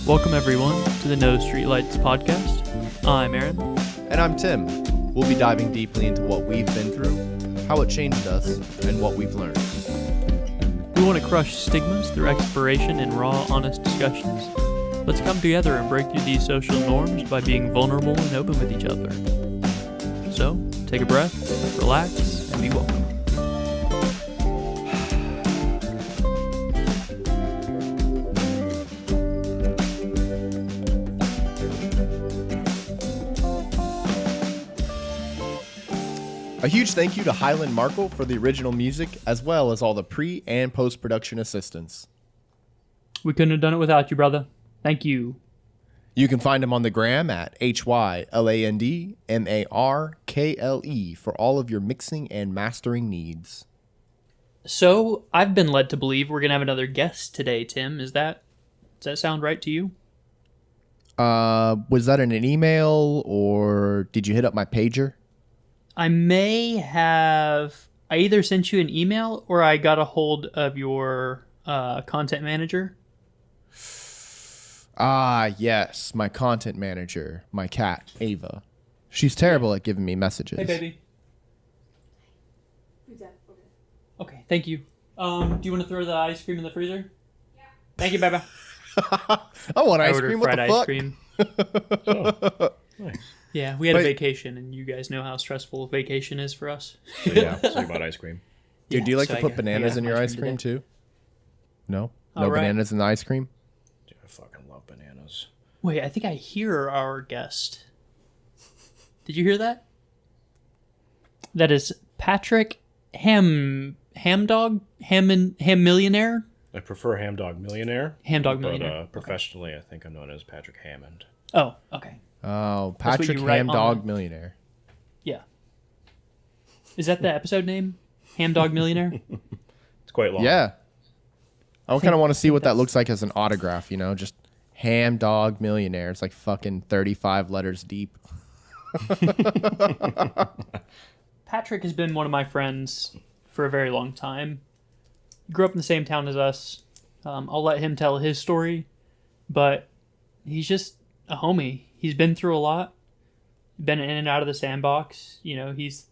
Welcome everyone to the No Streetlights podcast. I'm Aaron. And I'm Tim. We'll be diving deeply into what we've been through, how it changed us, and what we've learned. We want to crush stigmas through exploration and raw, honest discussions. Let's come together and break through these social norms by being vulnerable and open with each other. So, take a breath, relax, and be welcome. A huge thank you to Highland Markle for the original music, as well as all the pre- and post-production assistance. We couldn't have done it without you, brother. Thank you. You can find him on the gram at HYLANDMARKLE for all of your mixing and mastering needs. So, I've been led to believe we're going to have another guest today, Tim. Does that sound right to you? Was that in an email, or did you hit up my pager? I may have... I either sent you an email or I got a hold of your content manager. Ah, yes, my content manager, my cat, Ava. She's terrible at giving me messages. Hey, baby. Okay, thank you. Do you want to throw the ice cream in the freezer? Yeah. Thank you, baby. I want ice cream. What the fuck? Ice cream. Oh, nice. Yeah, we had a vacation, and you guys know how stressful vacation is for us. So you bought ice cream. Dude, do you like so to put bananas in your ice cream too? No? No bananas in the ice cream? Dude, I fucking love bananas. Wait, I think I hear our guest. Did you hear that? That is Patrick Hammond, Ham Millionaire? I prefer Ham Dog Millionaire. Ham Dog Millionaire. But professionally, I think I'm known as Patrick Hammond. Oh, okay. Oh, Patrick Ham Dog Millionaire. Yeah. Is that the episode name? Ham Dog Millionaire? It's quite long. Yeah. I kind of want to see what that looks like as an autograph, you know? Just Ham Dog Millionaire. It's like fucking 35 letters deep. Patrick has been one of my friends for a very long time. He grew up in the same town as us. I'll let him tell his story, but he's just a homie. He's been through a lot, been in and out of the sandbox. You know, he's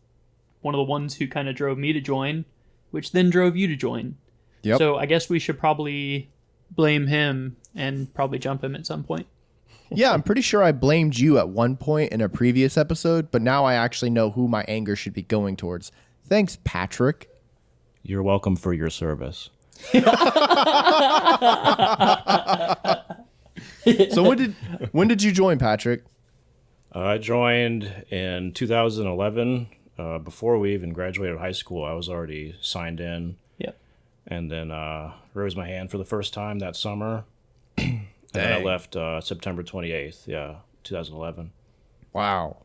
one of the ones who kind of drove me to join, which then drove you to join. Yep. So I guess we should probably blame him and probably jump him at some point. Yeah, I'm pretty sure I blamed you at one point in a previous episode, but now I actually know who my anger should be going towards. Thanks, Patrick. You're welcome for your service. So when did you join, Patrick? I joined in 2011. Before we even graduated high school, I was already signed in. Yep. And then raised my hand for the first time that summer. And then I left September 28th, 2011. Wow.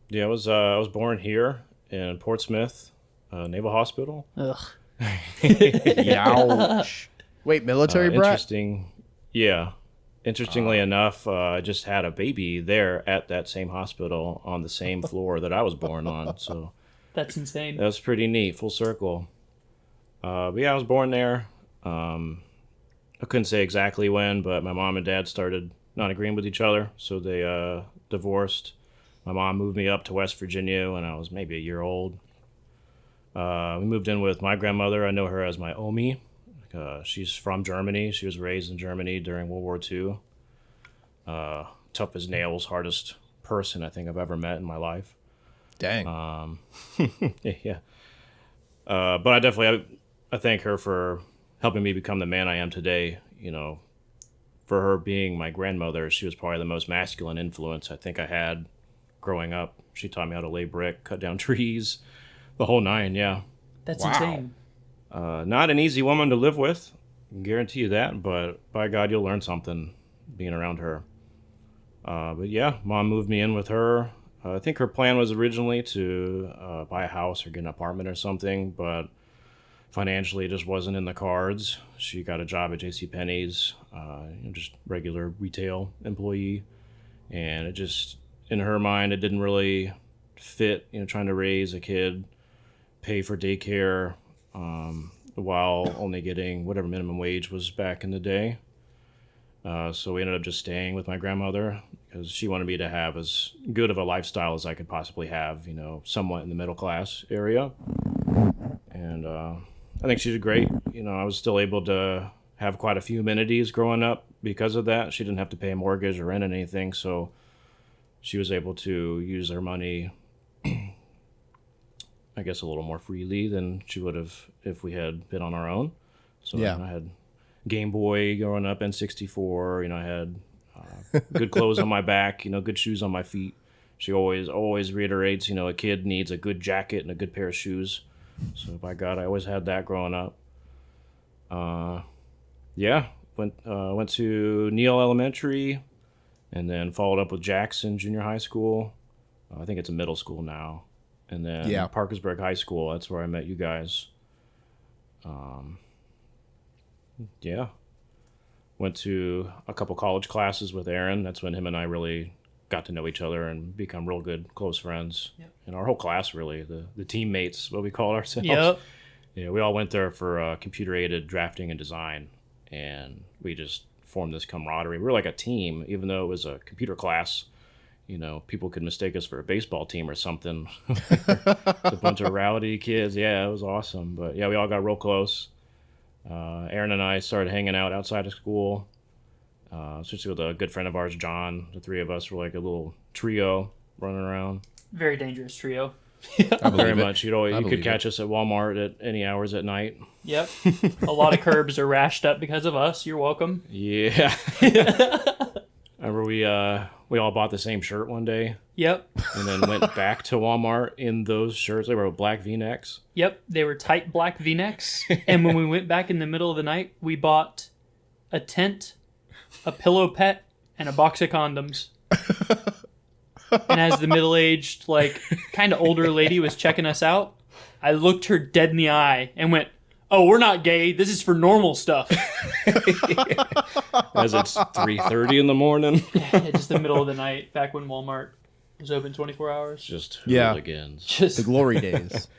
Yeah, I was born here in Portsmouth, Naval Hospital. Ugh. Ouch. Wait, military brat? Interesting. Yeah. Interestingly enough, I just had a baby there at that same hospital on the same floor that I was born on. So That's insane. that was pretty neat, full circle. But yeah, I was born there. I couldn't say exactly when, but my mom and dad started not agreeing with each other, so they divorced. My mom moved me up to West Virginia when I was maybe a year old. We moved in with my grandmother. I know her as my Omi. She's from Germany. She was raised in Germany during World War II. Tough as nails, hardest person I think I've ever met in my life. Dang. Yeah. But I thank her for helping me become the man I am today. You know, for her being my grandmother, she was probably the most masculine influence I think I had growing up. She taught me how to lay brick, cut down trees, the whole nine, yeah. That's insane. Not an easy woman to live with, I can guarantee you that, but by God, you'll learn something being around her. But yeah, Mom moved me in with her. I think her plan was originally to buy a house or get an apartment or something, but financially it just wasn't in the cards. She got a job at JCPenney's, just regular retail employee, and it just, in her mind, it didn't really fit, trying to raise a kid, pay for daycare, while only getting whatever minimum wage was back in the day. So we ended up just staying with my grandmother because she wanted me to have as good of a lifestyle as I could possibly have, somewhat in the middle class area. And I think she did great. I was still able to have quite a few amenities growing up because of that. She didn't have to pay a mortgage or rent or anything, so she was able to use her money, I guess, a little more freely than she would have if we had been on our own. So Yeah. I had Game Boy growing up, N64. I had good clothes on my back, good shoes on my feet. She always reiterates, a kid needs a good jacket and a good pair of shoes. So by God, I always had that growing up. Went to Neal Elementary, and then followed up with Jackson Junior High School. I think it's a middle school now. And then Parkersburg High School. That's where I met you guys. Went to a couple college classes with Aaron. That's when him and I really got to know each other and become real good, close friends. Yep. And our whole class, really, the teammates, what we call ourselves. Yep. Yeah, we all went there for computer-aided drafting and design, and we just formed this camaraderie. We were like a team, even though it was a computer class. People could mistake us for a baseball team or something. A bunch of rowdy kids. Yeah, it was awesome. But yeah, we all got real close. Aaron and I started hanging out outside of school, especially with a good friend of ours, John. The three of us were like a little trio running around. Very dangerous trio. Very much. You could catch us at Walmart at any hours at night. Yep. A lot of curbs are rashed up because of us. You're welcome. Yeah. Remember we all bought the same shirt one day. Yep. And then went back to Walmart in those shirts. They were black V-necks. Yep. They were tight black V-necks. And when we went back in the middle of the night, we bought a tent, a pillow pet, and a box of condoms. And as the middle-aged, kind of older lady was checking us out, I looked her dead in the eye and went, "Oh, we're not gay. This is for normal stuff." As it's 3:30 in the morning. Yeah, just the middle of the night, back when Walmart was open 24 hours. Just hooligans. Just the glory days.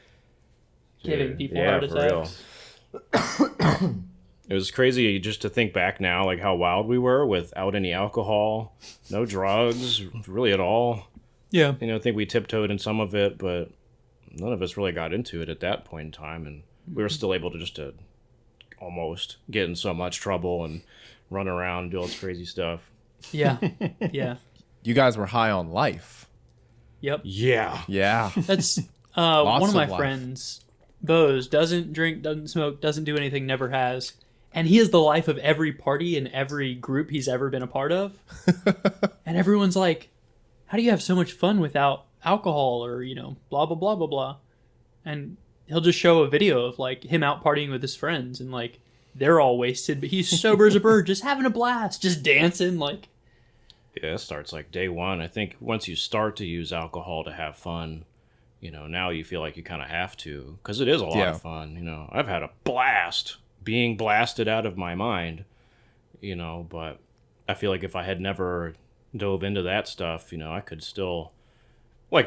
Giving people heart attacks. It was crazy just to think back now, how wild we were without any alcohol, no drugs, really at all. Yeah. I think we tiptoed in some of it, but none of us really got into it at that point in time, and we were still able to almost get in so much trouble and run around and do all this crazy stuff. Yeah. Yeah. You guys were high on life. Yep. Yeah. Yeah. That's one of my life. friends, Bose, doesn't drink, doesn't smoke, doesn't do anything, never has. And he is the life of every party and every group he's ever been a part of. And everyone's like, how do you have so much fun without alcohol or, blah, blah, blah, blah, blah. And he'll just show a video of him out partying with his friends and they're all wasted, but he's sober as a bird, just having a blast, just dancing. Yeah, it starts day one. I think once you start to use alcohol to have fun, now you feel like you kind of have to, because it is a lot of fun. I've had a blast being blasted out of my mind, but I feel like if I had never dove into that stuff, I could still,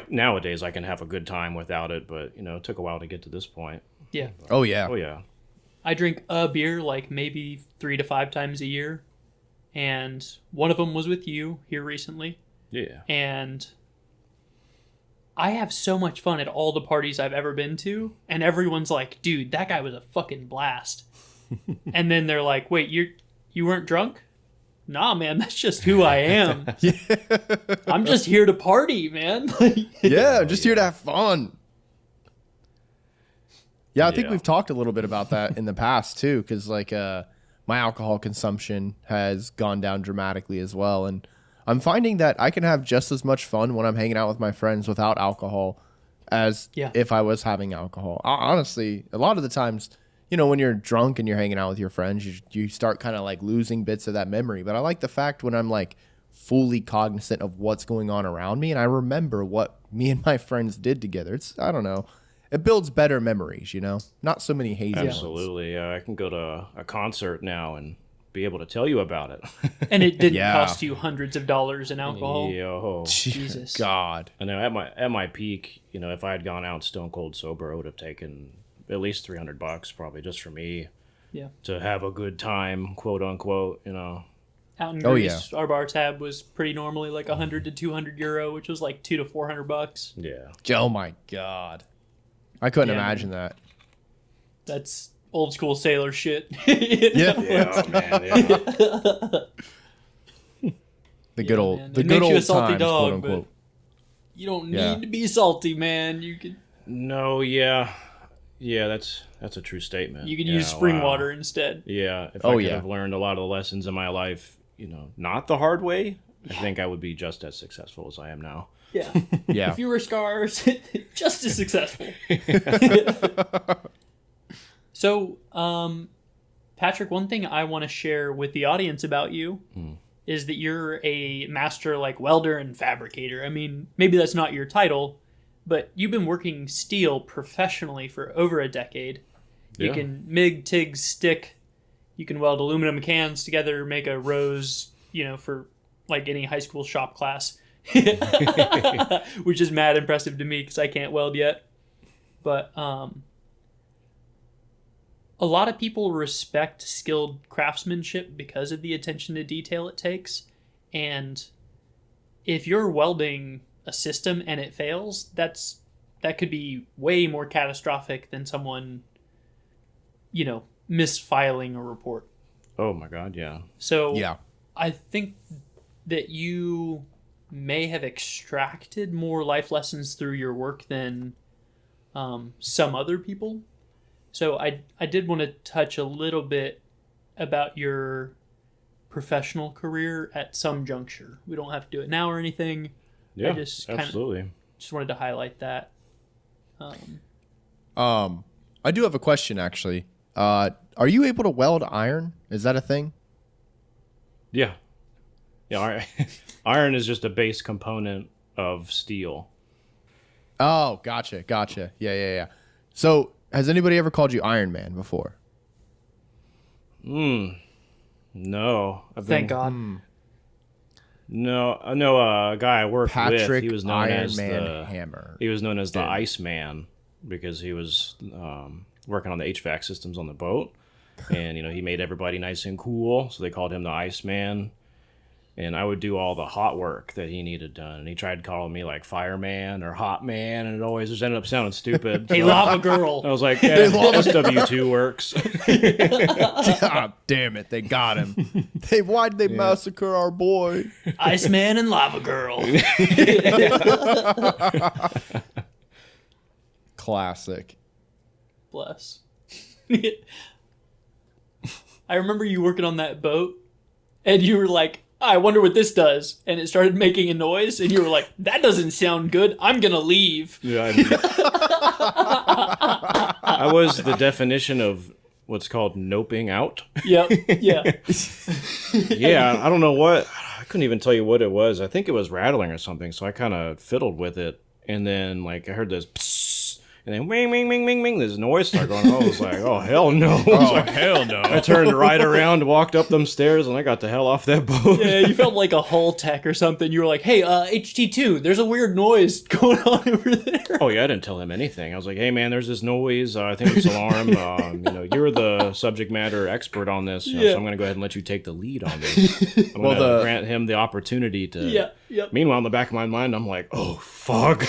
nowadays I can have a good time without it, but, it took a while to get to this point. Yeah. Oh, yeah. Oh, yeah. I drink a beer maybe 3 to 5 times a year. And one of them was with you here recently. Yeah. And I have so much fun at all the parties I've ever been to. And everyone's like, dude, that guy was a fucking blast. And then they're like, wait, you weren't drunk? Nah, man, that's just who I am. I'm just here to party, man. Yeah, I'm just here to have fun. Yeah, I think we've talked a little bit about that in the past, too, because, my alcohol consumption has gone down dramatically as well. And I'm finding that I can have just as much fun when I'm hanging out with my friends without alcohol as if I was having alcohol. Honestly, a lot of the times, when you're drunk and you're hanging out with your friends, you start kind of losing bits of that memory. But I like the fact when I'm fully cognizant of what's going on around me and I remember what me and my friends did together. I don't know. It builds better memories, not so many hazy ones. Absolutely. I can go to a concert now and be able to tell you about it. And it didn't cost you hundreds of dollars in alcohol. Yo. Jesus. God. I know at my peak, if I had gone out stone cold sober, it would have taken at least $300 probably just for me. Yeah. To have a good time, quote unquote, Out in Oh, Greece, our bar tab was pretty normally like 100 to 200 euro, which was like $200 to $400. Yeah. Oh my god, I couldn't Yeah, imagine that. That's old school sailor shit. Yeah. Yeah, oh, man. Yeah. The good old, man. the It good makes you a old salty times, dog, quote unquote. You don't Yeah. need to be salty, man. You could No, yeah. Yeah, that's a true statement. use Yeah, spring wow. water instead. Yeah, if Oh, I could yeah. have learned a lot of the lessons in my life, not the hard way, I think I would be just as successful as I am now. Yeah. Yeah. Fewer scars, just as successful. So, Patrick, one thing I want to share with the audience about you is that you're a master like welder and fabricator. I mean, maybe that's not your title, but you've been working steel professionally for over a decade. You Yeah. can MIG, TIG, stick. You can weld aluminum cans together, make a rose, for like any high school shop class. Which is mad impressive to me because I can't weld yet. But a lot of people respect skilled craftsmanship because of the attention to detail it takes. And if you're welding a system and it fails, that could be way more catastrophic than someone, misfiling a report. Oh my God, yeah. So Yeah. I think that you may have extracted more life lessons through your work than some other people. So I did want to touch a little bit about your professional career at some juncture. We don't have to do it now or anything. Yeah, just absolutely. Just wanted to highlight that. I do have a question actually. Are you able to weld iron? Is that a thing? Yeah. Yeah, iron is just a base component of steel. Oh, gotcha. Yeah. So, has anybody ever called you Iron Man before? No. Thank God. No, I know a guy I worked Patrick with. He was known Iron as Man Hammer. He was known as the Did. Iceman because he was working on the HVAC systems on the boat, and he made everybody nice and cool, so they called him the Iceman. And I would do all the hot work that he needed done. And he tried calling me like Fireman or Hot Man, and it always just ended up sounding stupid. Hey, So Lava Girl. I was like, yeah, SW2 works. God damn it, they got him. Why'd they massacre our boy? Iceman and Lava Girl. Classic. Bless. I remember you working on that boat, and you were like, I wonder what this does. And it started making a noise, and you were like, that doesn't sound good. I'm going to leave. Yeah, I was the definition of what's called noping out. Yep. Yeah. Yeah, I don't know what. I couldn't even tell you what it was. I think it was rattling or something, so I kind of fiddled with it. And then, like, I heard this psst, and then wing, wing, wing, wing, wing, this noise started going on. I was like, oh, hell no. Hell no. I turned right around, walked up them stairs, and I got the hell off that boat. Yeah, you felt like a hull tech or something. You were like, hey, HT2, there's a weird noise going on over there. Oh, yeah, I didn't tell him anything. I was like, hey, man, there's this noise. I think it's alarm. You're the subject matter expert on this, Yeah. so I'm going to go ahead and let you take the lead on this. I'm going to grant him the opportunity to... Yeah, yep. Meanwhile, in the back of my mind, I'm like, oh, fuck.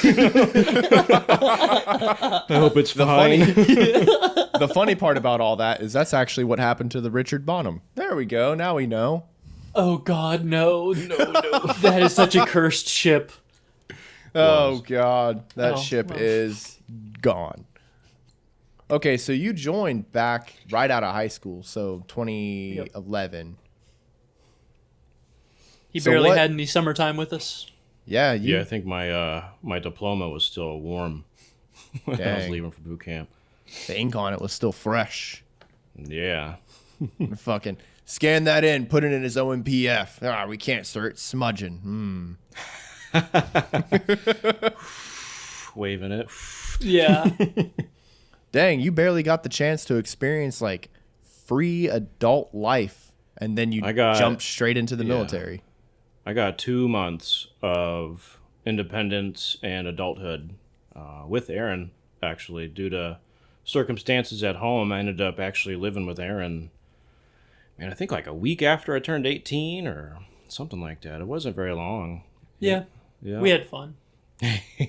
I hope it's fine. The funny part about all that is that's actually what happened to the Richard Bonham. There we go. Now we know. Oh, God, no. That is such a cursed ship. Oh, God. That Oh, ship well. is gone. Okay, so you joined back right out of high school, so 2011. He So barely what- had any summertime with us. Yeah, Yeah, I think my diploma was still warm when I was Dang. leaving for boot camp. the ink on it was still fresh. Yeah. Fucking scan that in, put it in his OMPF. Ah, we can't start smudging. Waving it. Yeah. Dang, you barely got the chance to experience like free adult life, and then you jumped straight into the military. I got 2 months of independence and adulthood with Aaron, actually, due to circumstances at home. I ended up actually living with Aaron and I think like a week after I turned 18 or something like that. It wasn't very long. Yeah. Yeah. We had fun.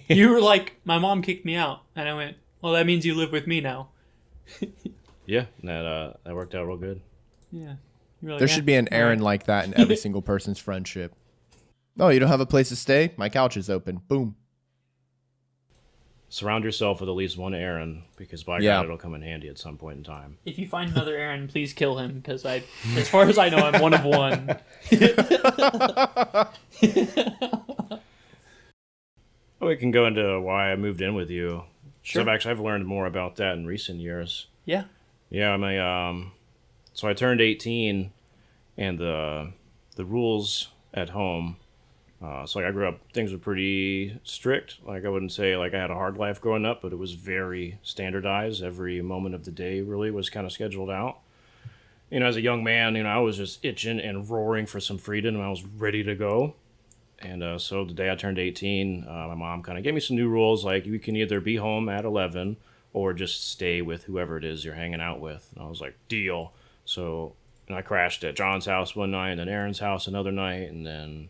You were like, my mom kicked me out. And I went, well, that means you live with me now. Yeah, that worked out real good. Yeah. You were like, There should be an Aaron like that in every single person's friendship. Oh, you don't have a place to stay? My couch is open. Boom. Surround yourself with at least one Aaron, because by Yeah. God, it'll come in handy at some point in time. If you find another Aaron, please kill him, because as far as I know, I'm one of one. We can go into why I moved in with you. Sure. So I've learned more about that in recent years. Yeah. Yeah, so I turned 18, and the rules at home. So like I grew up, things were pretty strict. Like I wouldn't say like I had a hard life growing up, but it was very standardized. Every moment of the day really was kind of scheduled out. As a young man, I was just itching and roaring for some freedom, and I was ready to go. And so the day I turned 18, my mom kind of gave me some new rules, like you can either be home at 11 or just stay with whoever it is you're hanging out with. And I was like, deal. So I crashed at John's house one night, and then Aaron's house another night, and then,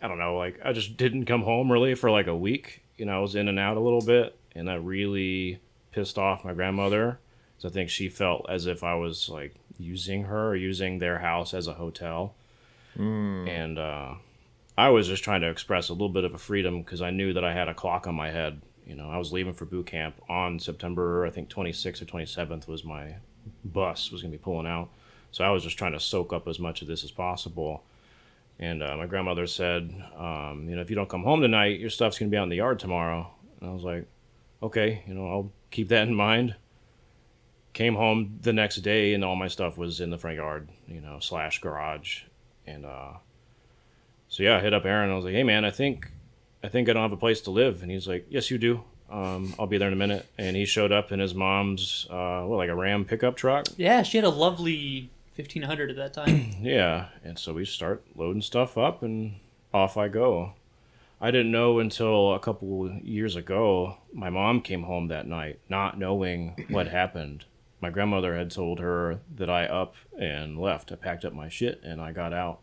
I don't know, like I just didn't come home really for like a week. I was in and out a little bit, and that really pissed off my grandmother. So I think she felt as if I was like using her or using their house as a hotel. And I was just trying to express a little bit of a freedom because I knew that I had a clock on my head. I was leaving for boot camp on September, I think 26th or 27th was my bus was going to be pulling out. So I was just trying to soak up as much of this as possible. And my grandmother said, if you don't come home tonight, your stuff's going to be out in the yard tomorrow. And I was like, okay, I'll keep that in mind. Came home the next day, and all my stuff was in the front yard, / garage. And so yeah, I hit up Aaron. I was like, hey man, I think I don't have a place to live. And he's like, yes, you do. I'll be there in a minute. And he showed up in his mom's, like a Ram pickup truck. Yeah, she had a lovely 1500 at that time. Yeah. And so we start loading stuff up, and off I go. I didn't know until a couple years ago, my mom came home that night, not knowing what happened. My grandmother had told her that I up and left. I packed up my shit and I got out,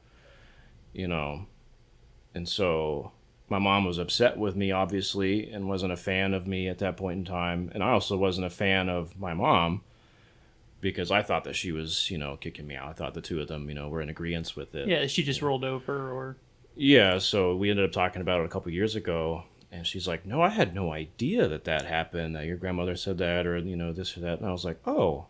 And so my mom was upset with me, obviously, and wasn't a fan of me at that point in time. And I also wasn't a fan of my mom because I thought that she was, kicking me out. I thought the two of them, were in agreement with it. Yeah, she just rolled over or... Yeah, so we ended up talking about it a couple years ago, and she's like, no, I had no idea that happened, that your grandmother said that, or, this or that. And I was like, oh,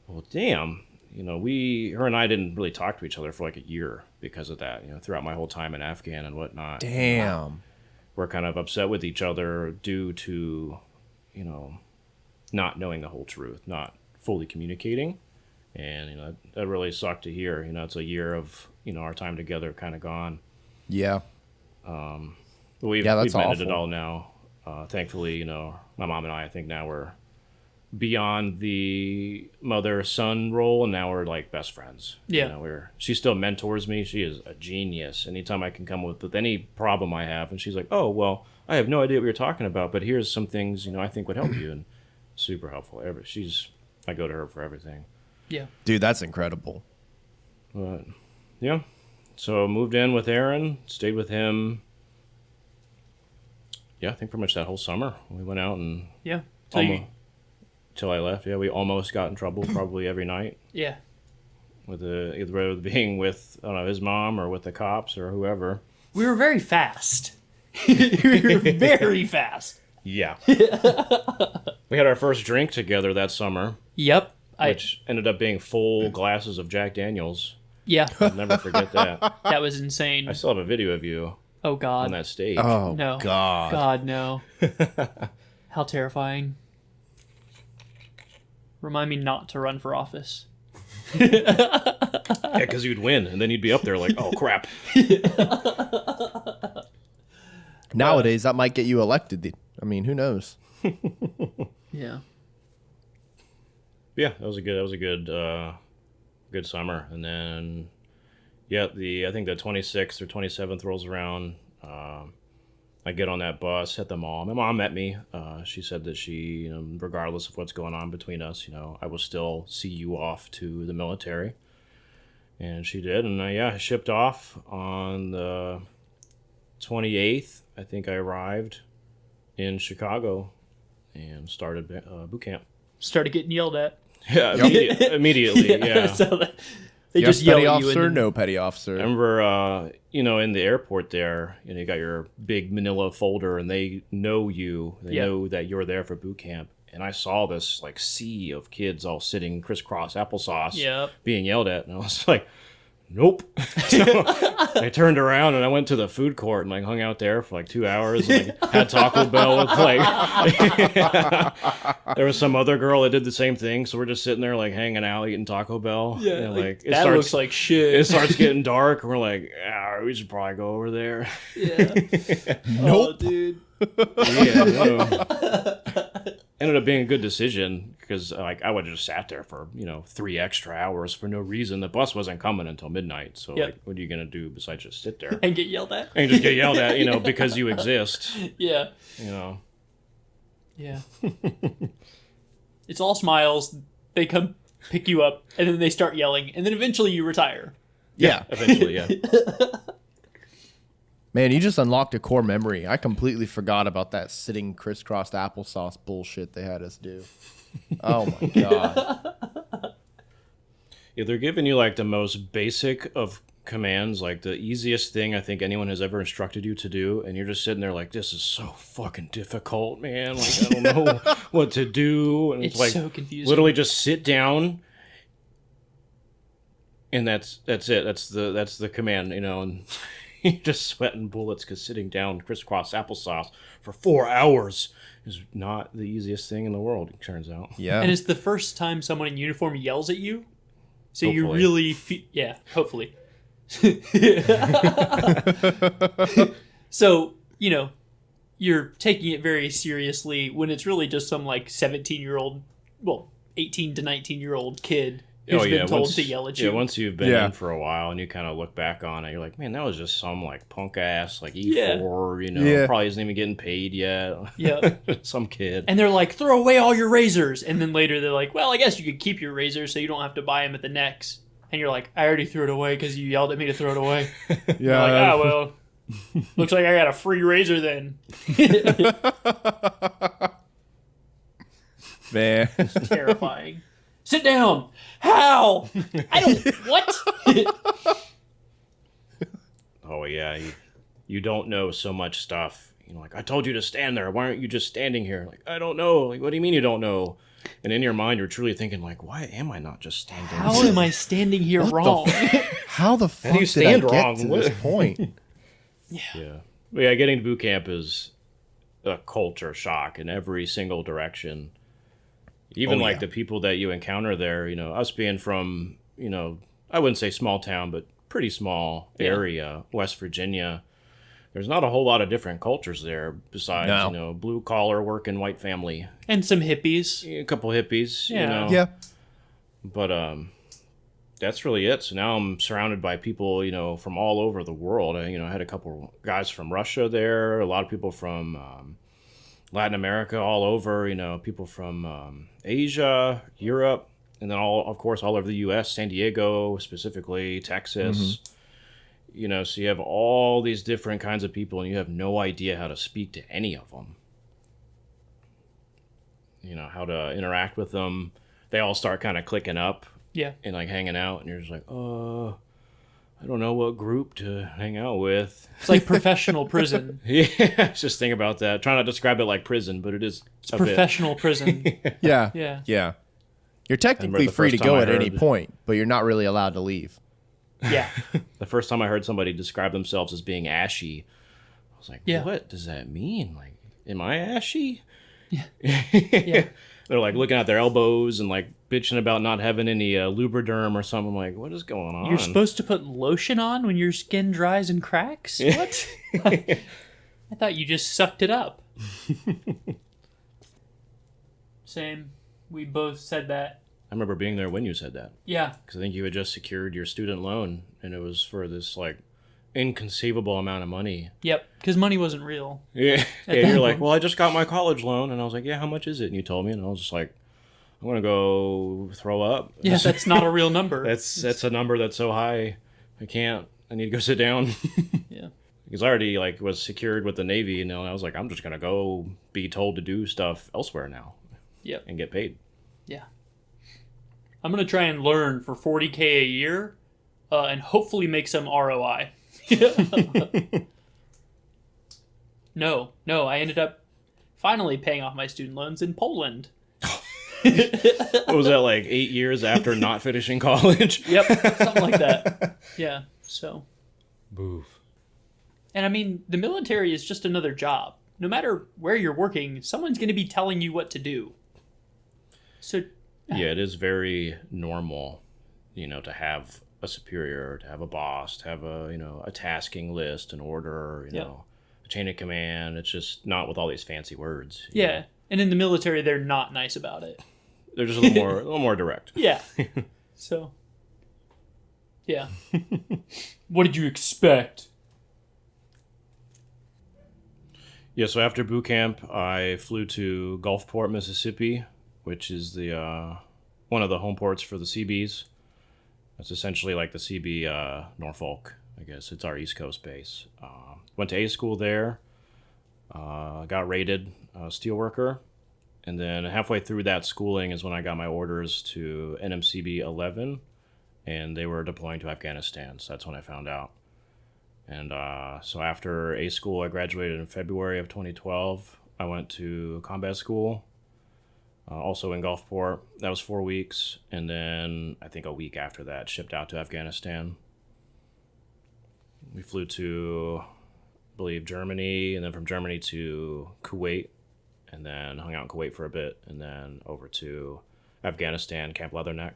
well, damn. Her and I didn't really talk to each other for like a year because of that, throughout my whole time in Afghan and whatnot. Damn. We're kind of upset with each other due to, not knowing the whole truth, not fully communicating. And, that really sucked to hear. It's a year of, our time together kind of gone. Yeah. But we've that's mended it awful. all now. Thankfully, my mom and I think now we're beyond the mother-son role, and now we're like best friends. Yeah. She still mentors me. She is a genius. Anytime I can come with any problem I have, and she's like, oh, well, I have no idea what you're talking about, but here's some things, I think would help you, and super helpful. I go to her for everything. Yeah. Dude, that's incredible. But, yeah. So moved in with Aaron, stayed with him. Yeah, I think pretty much that whole summer. We went out and... Yeah. Till I left. Yeah, we almost got in trouble probably every night. Yeah. With either being with, I don't know, his mom or with the cops or whoever. We were very fast. We were very fast. Yeah. We had our first drink together that summer. Yep. Which ended up being full glasses of Jack Daniels. Yeah. I'll never forget that. That was insane. I still have a video of you Oh, God. on that stage. Oh, No. God. God, no. How terrifying. Remind me not to run for office. Yeah, because you'd win, and then you'd be up there like, oh, crap. Nowadays, that might get you elected. I mean, who knows? Yeah. Yeah, that was a good summer. And then, yeah, I think the 26th or 27th rolls around. I get on that bus at the mall. My mom met me. She said that she, regardless of what's going on between us, I will still see you off to the military. And she did, and I shipped off on the 28th. I think I arrived in Chicago and started boot camp. Started getting yelled at. Yeah, immediately. Yeah. So they Yes, just yell petty at officer, you. And no petty officer. I remember, in the airport there, you got your big manila folder, and they know you. They know that you're there for boot camp. And I saw this like sea of kids all sitting crisscross applesauce, being yelled at, and I was like, "Nope." So I turned around and I went to the food court and like hung out there for like 2 hours. And, like, had Taco Bell with like. There was some other girl that did the same thing, so we're just sitting there like hanging out, eating Taco Bell. Yeah, and, like that looks like shit. It starts getting dark, and we're like, we should probably go over there. Yeah. Nope. Oh, dude. Ended up being a good decision because like I would have just sat there for 3 extra hours for no reason. The bus wasn't coming until midnight, so like, what are you gonna do besides just sit there And get yelled at? and just get yelled at, because you exist. Yeah. Yeah. It's all smiles. They come pick you up, and then they start yelling, and then eventually you retire. Yeah. Eventually, yeah. Man, you just unlocked a core memory. I completely forgot about that sitting crisscrossed applesauce bullshit they had us do. Oh my god. Yeah, they're giving you like the most basic of commands, like the easiest thing I think anyone has ever instructed you to do, and you're just sitting there like, this is so fucking difficult, man. Like, I don't know what to do. And It's like so confusing. literally just sit down, and that's it. That's the command, and you're just sweating bullets because sitting down crisscross applesauce for 4 hours is not the easiest thing in the world, it turns out. Yeah. And it's the first time someone in uniform yells at you. So you Hopefully. really hopefully. So, you're taking it very seriously when it's really just some like 17-year-old, 18 to 19-year-old kid who's been told to yell at you. Yeah, once you've been in for a while and you kind of look back on it, you're like, man, that was just some like punk ass like E4, probably isn't even getting paid yet. Yeah. Some kid. And they're like, throw away all your razors. And then later they're like, well, I guess you could keep your razors so you don't have to buy them at the Nex. And you're like, I already threw it away because you yelled at me to throw it away. Yeah. Like, well, looks like I got a free razor then. Man. It's terrifying. Sit down. How? I don't. What? Oh, yeah. You don't know so much stuff. Like, I told you to stand there. Why aren't you just standing here? Like, I don't know. Like, what do you mean you don't know? And in your mind, you're truly thinking, like, why am I not just standing How here? am I standing here wrong? How the fuck do you did I stand get wrong? to this point? Yeah. But yeah, getting to boot camp is a culture shock in every single direction. Even the people that you encounter there, us being from, I wouldn't say small town, but pretty small area, West Virginia. There's not a whole lot of different cultures there besides, blue collar working white family. And some hippies. A couple hippies, Yeah. But that's really it. So now I'm surrounded by people, from all over the world. I had a couple guys from Russia there, a lot of people from Latin America, all over, people from Asia, Europe, and then all over the U.S., San Diego specifically, Texas. So you have all these different kinds of people, and you have no idea how to speak to any of them. How to interact with them. They all start kind of clicking up. Yeah. And like hanging out, and you're just like, I don't know what group to hang out with. It's like professional prison. Yeah, just think about that. Try not to describe it like prison, but it is. It's professional prison. Yeah. Yeah. Yeah. You're technically the free to first time go I at any heard- point, but you're not really allowed to leave. Yeah. The first time I heard somebody describe themselves as being ashy, I was like, Yeah. what does that mean? Like, am I ashy? Yeah. Yeah. They're like looking at their elbows and like bitching about not having any lubriderm or something. I'm like, what is going on? You're supposed to put lotion on when your skin dries and cracks? What? I thought you just sucked it up. Same. We both said that. I remember being there when you said that. Yeah. Because I think you had just secured your student loan, and it was for this like inconceivable amount of money. Yep. Because money wasn't real. Yeah. At Yeah. that You're like, point. well, I just got my college loan, and I was like, yeah, how much is it? And you told me, and I was just like, I'm gonna go throw up. Yeah, that's not a real number. That's a number that's so high, I need to go sit down. Yeah. Because I already was secured with the Navy, and I was like, I'm just gonna go be told to do stuff elsewhere now. Yep. And get paid. Yeah. I'm gonna try and learn for $40K a year, and hopefully make some ROI. No, I ended up finally paying off my student loans in Poland. What was that, like 8 years after not finishing college? Yep, something like that. Yeah, so. Boof. And I mean, the military is just another job. No matter where you're working, someone's going to be telling you what to do. So. Yeah, it is very normal, to have a superior, to have a boss, to have a tasking list, an order, a chain of command. It's just not with all these fancy words. Yeah, and in the military, they're not nice about it. They're just a little more direct. Yeah. So. Yeah. What did you expect? Yeah, so after boot camp, I flew to Gulfport, Mississippi, which is the one of the home ports for the Seabees. It's essentially like the Seabee Norfolk, I guess. It's our East Coast base. Went to A school there. Got rated Steelworker. And then halfway through that schooling is when I got my orders to NMCB 11. And they were deploying to Afghanistan. So that's when I found out. And so after A school, I graduated in February of 2012. I went to combat school, also in Gulfport. That was 4 weeks. And then I think a week after that, shipped out to Afghanistan. We flew to, I believe, Germany, and then from Germany to Kuwait, and then hung out in Kuwait for a bit, and then over to Afghanistan, Camp Leatherneck.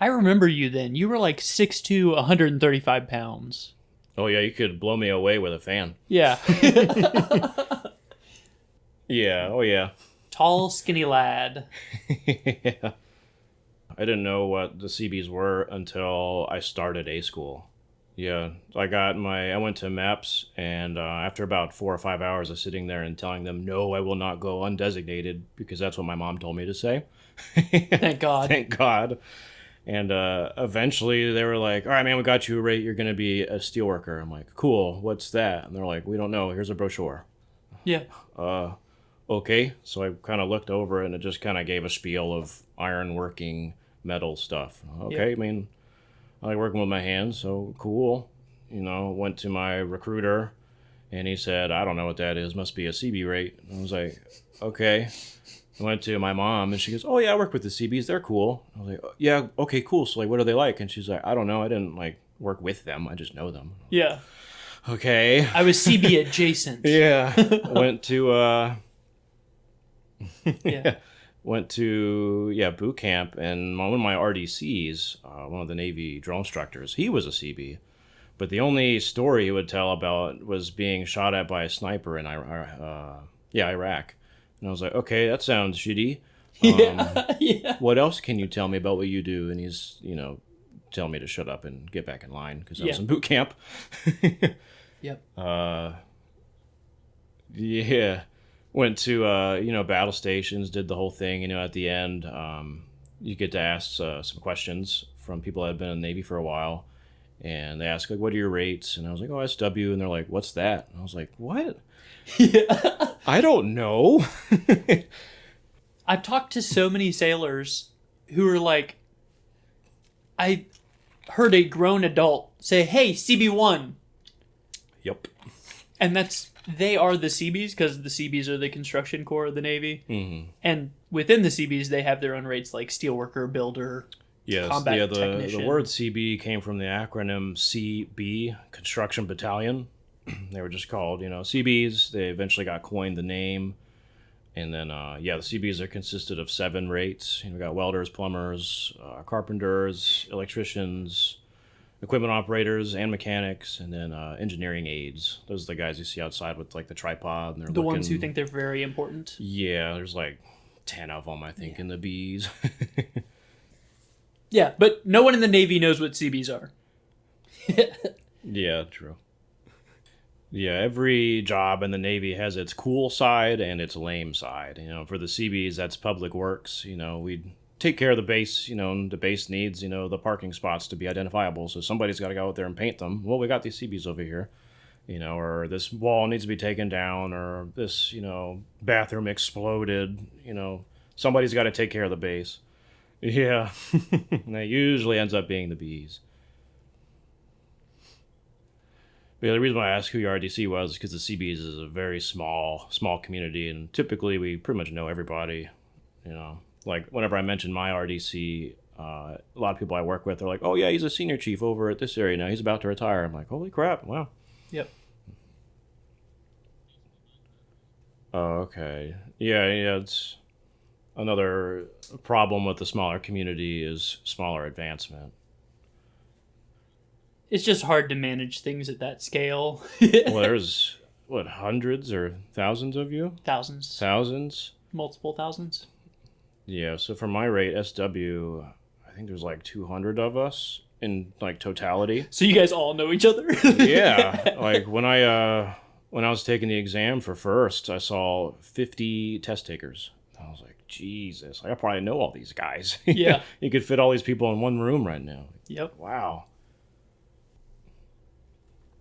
I remember you then. You were like 6'2", 135 pounds. Oh, yeah, you could blow me away with a fan. Yeah. Yeah, oh, yeah. Tall, skinny lad. Yeah. I didn't know what the Seabees were until I started A school. Yeah, I went to MEPS, and after about 4 or 5 hours of sitting there and telling them, no, I will not go undesignated, because that's what my mom told me to say. Thank God. Thank God. And eventually they were like, all right, man, we got you a rate. You're going to be a steelworker. I'm like, cool. What's that? And they're like, we don't know. Here's a brochure. Yeah. Okay. So I kind of looked over and it just kind of gave a spiel of iron working metal stuff. Okay. Yep. I mean, I like working with my hands. So cool. Went to my recruiter and he said, I don't know what that is. Must be a CB rate. And I was like, okay. I went to my mom, and she goes, oh, yeah, I work with the Seabees. They're cool. I was like, yeah, okay, cool. So, what are they like? And she's like, I don't know. I didn't, work with them. I just know them. Yeah. Okay. I was CB adjacent. Yeah. Went to, Yeah. Went to, boot camp, and one of my RDCs, one of the Navy drill instructors, he was a CB. But the only story he would tell about was being shot at by a sniper in Iraq. And I was like, okay, that sounds shitty. Yeah. What else can you tell me about what you do? And he's, telling me to shut up and get back in line because I was in boot camp. Yep. Yeah. Went to, battle stations, did the whole thing. At the end, you get to ask some questions from people that have been in the Navy for a while. And they ask, what are your rates? And I was like, oh, SW. And they're like, what's that? And I was like, what? Yeah. I don't know. I've talked to so many sailors who are like, I heard a grown adult say, hey, CB1. Yep. And they are the Seabees, because the Seabees are the construction corps of the Navy. Mm-hmm. And within the Seabees, they have their own rates like steelworker, builder, combat technician. The word CB came from the acronym CB, Construction Battalion. They were just called, CBs. They eventually got coined the name. And then, the CBs are consisted of 7 rates. We got welders, plumbers, carpenters, electricians, equipment operators, and mechanics, and then engineering aides. Those are the guys you see outside with, the tripod. And they're the ones who think they're very important. Yeah, there's 10 of them, I think, in the Bs. Yeah, but no one in the Navy knows what CBs are. Yeah, true. Yeah, every job in the Navy has its cool side and its lame side. For the Seabees, that's public works. We take care of the base, and the base needs, the parking spots to be identifiable. So somebody's got to go out there and paint them. Well, we got these Seabees over here, or this wall needs to be taken down, or this, bathroom exploded. Somebody's got to take care of the base. Yeah, and that usually ends up being the bees. Yeah, the reason why I asked who your RDC was because the Seabees is a very small community, and typically we pretty much know everybody. Like whenever I mention my RDC, a lot of people I work with are like, "Oh yeah, he's a senior chief over at this area now. He's about to retire." I'm like, "Holy crap! Wow." Yep. Oh, okay. Yeah. It's another problem with the smaller community is smaller advancement. It's just hard to manage things at that scale. Well, there's hundreds or thousands of you? Thousands. Thousands? Multiple thousands. Yeah, so for my rate, SW, I think there's like 200 of us in like totality. So you guys all know each other? Yeah, like when I was taking the exam for first, I saw 50 test takers. I was like, Jesus, I probably know all these guys. Yeah. You could fit all these people in one room right now. Yep. Wow.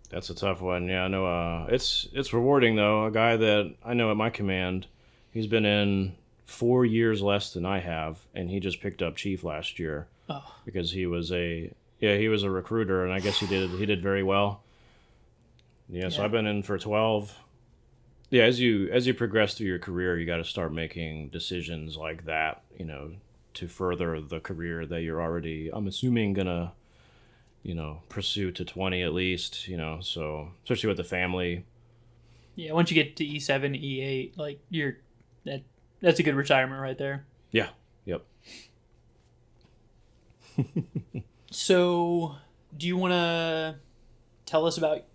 That's a tough one. Yeah, I know. It's rewarding though. A guy that I know at my command, he's been in 4 years less than I have, and he just picked up chief last year because he was a recruiter, and I guess he did very well. Yeah, so I've been in for 12. Yeah, as you progress through your career, you got to start making decisions like that, to further the career that you're already, I'm assuming, gonna pursue to 20 at least, so especially with the family. Yeah, once you get to E7, E8, like that's a good retirement right there. Yeah. Yep. So, do you want to tell us about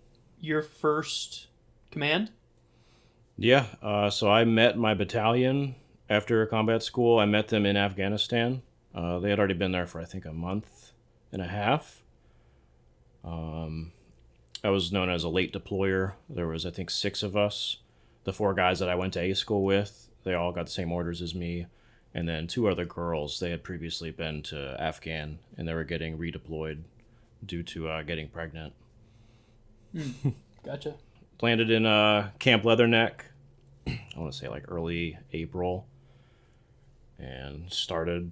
your first command? Yeah, so I met my battalion after combat school. I met them in Afghanistan. They had already been there for, I think, a month and a half. I was known as a late deployer. There was, I think, 6 of us. The 4 guys that I went to A school with, they all got the same orders as me. And then 2 other girls, they had previously been to Afghan, and they were getting redeployed due to getting pregnant. Gotcha. Landed in Camp Leatherneck, I want to say like early April, and started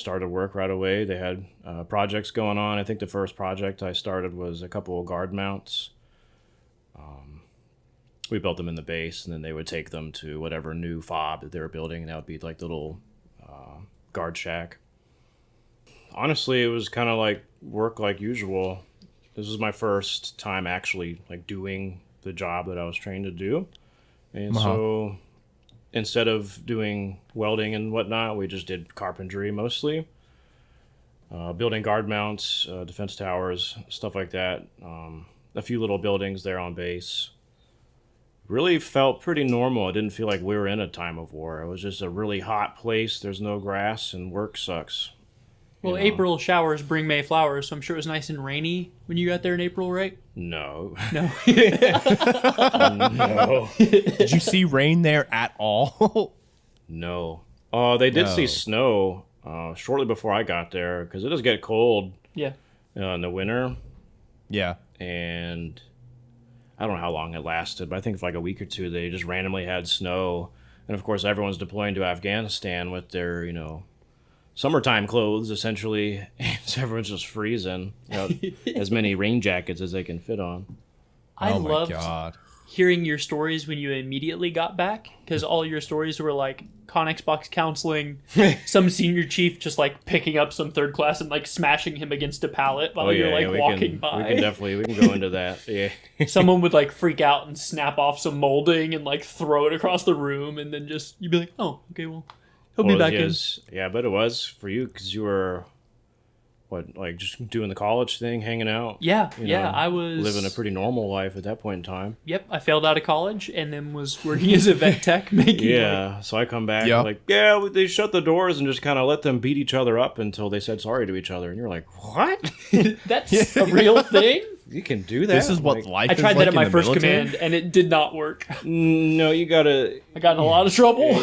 work right away. They had projects going on. I think the first project I started was a couple of guard mounts. We built them in the base, and then they would take them to whatever new fob that they were building, and that would be like the little guard shack. Honestly, it was kind of like work like usual. This was my first time actually like doing the job that I was trained to do. And so instead of doing welding and whatnot, we just did carpentry mostly. Building guard mounts, defense towers, stuff like that. A few little buildings there on base. Really felt pretty normal. It didn't feel like we were in a time of war. It was just a really hot place. There's no grass and work sucks. Well, April showers bring May flowers, so I'm sure it was nice and rainy when you got there in April, right? No. No. No. Did you see rain there at all? No. They did see snow shortly before I got there, because it does get cold Yeah. in the winter. Yeah. And I don't know how long it lasted, but I think for like a week or two, they just randomly had snow. And of course, everyone's deploying to Afghanistan with their, summertime clothes, essentially. And so everyone's just freezing. As many rain jackets as they can fit on. I Oh my loved God. hearing your stories when you immediately got back, because all your stories were like Xbox counseling, some senior chief just like picking up some third class and like smashing him against a pallet while you're like walking by. We can go into that. Yeah. Someone would like freak out and snap off some molding and like throw it across the room, and then just you'd be like, oh, okay, well, he'll be back in. Yeah, but it was for you because you were just doing the college thing, hanging out. Yeah, I was living a pretty normal life at that point in time. Yep, I failed out of college and then was working as a vet tech making. So I come back they shut the doors and just kind of let them beat each other up until they said sorry to each other, and you're like, what? That's a real thing? You can do that. This is what life I is tried like that at my in the first military? command, and it did not work. No, you gotta. I got in a lot of trouble.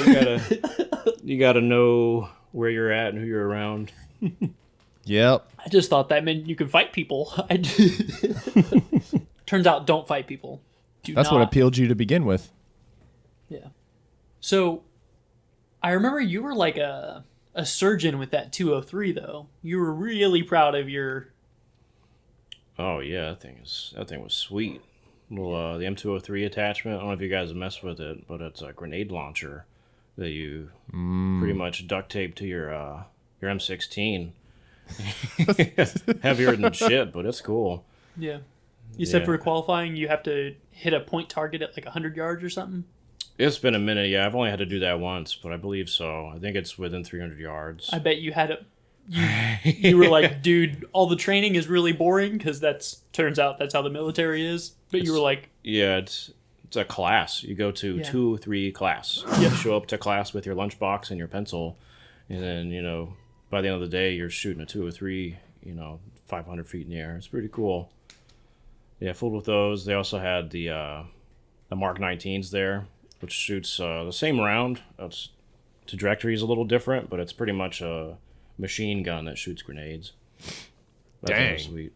You gotta know where you're at and who you're around. Yep. I just thought that meant you could fight people. Turns out, don't fight people. That's what appealed you to begin with. Yeah. So, I remember you were like a surgeon with that 203, though. You were really proud of your... Oh yeah, that thing was sweet. Well, the M203 attachment. I don't know if you guys have messed with it, but it's a grenade launcher that you pretty much duct tape to your M16. Heavier than shit, but it's cool. Yeah. You said Yeah. for qualifying, you have to hit a point target at like 100 yards or something? It's been a minute. Yeah, I've only had to do that once, but I believe so. I think it's within 300 yards. I bet you had a... You were like, dude, all the training is really boring, because turns out that's how the military is. But you were like... Yeah, it's a class. You go to 2-3 class. You show up to class with your lunchbox and your pencil, and then, by the end of the day, you're shooting a 203, 500 feet in the air. It's pretty cool. Yeah, fooled with those. They also had the Mark 19s there, which shoots the same round. Its trajectory is a little different, but it's pretty much a machine gun that shoots grenades. That's sweet.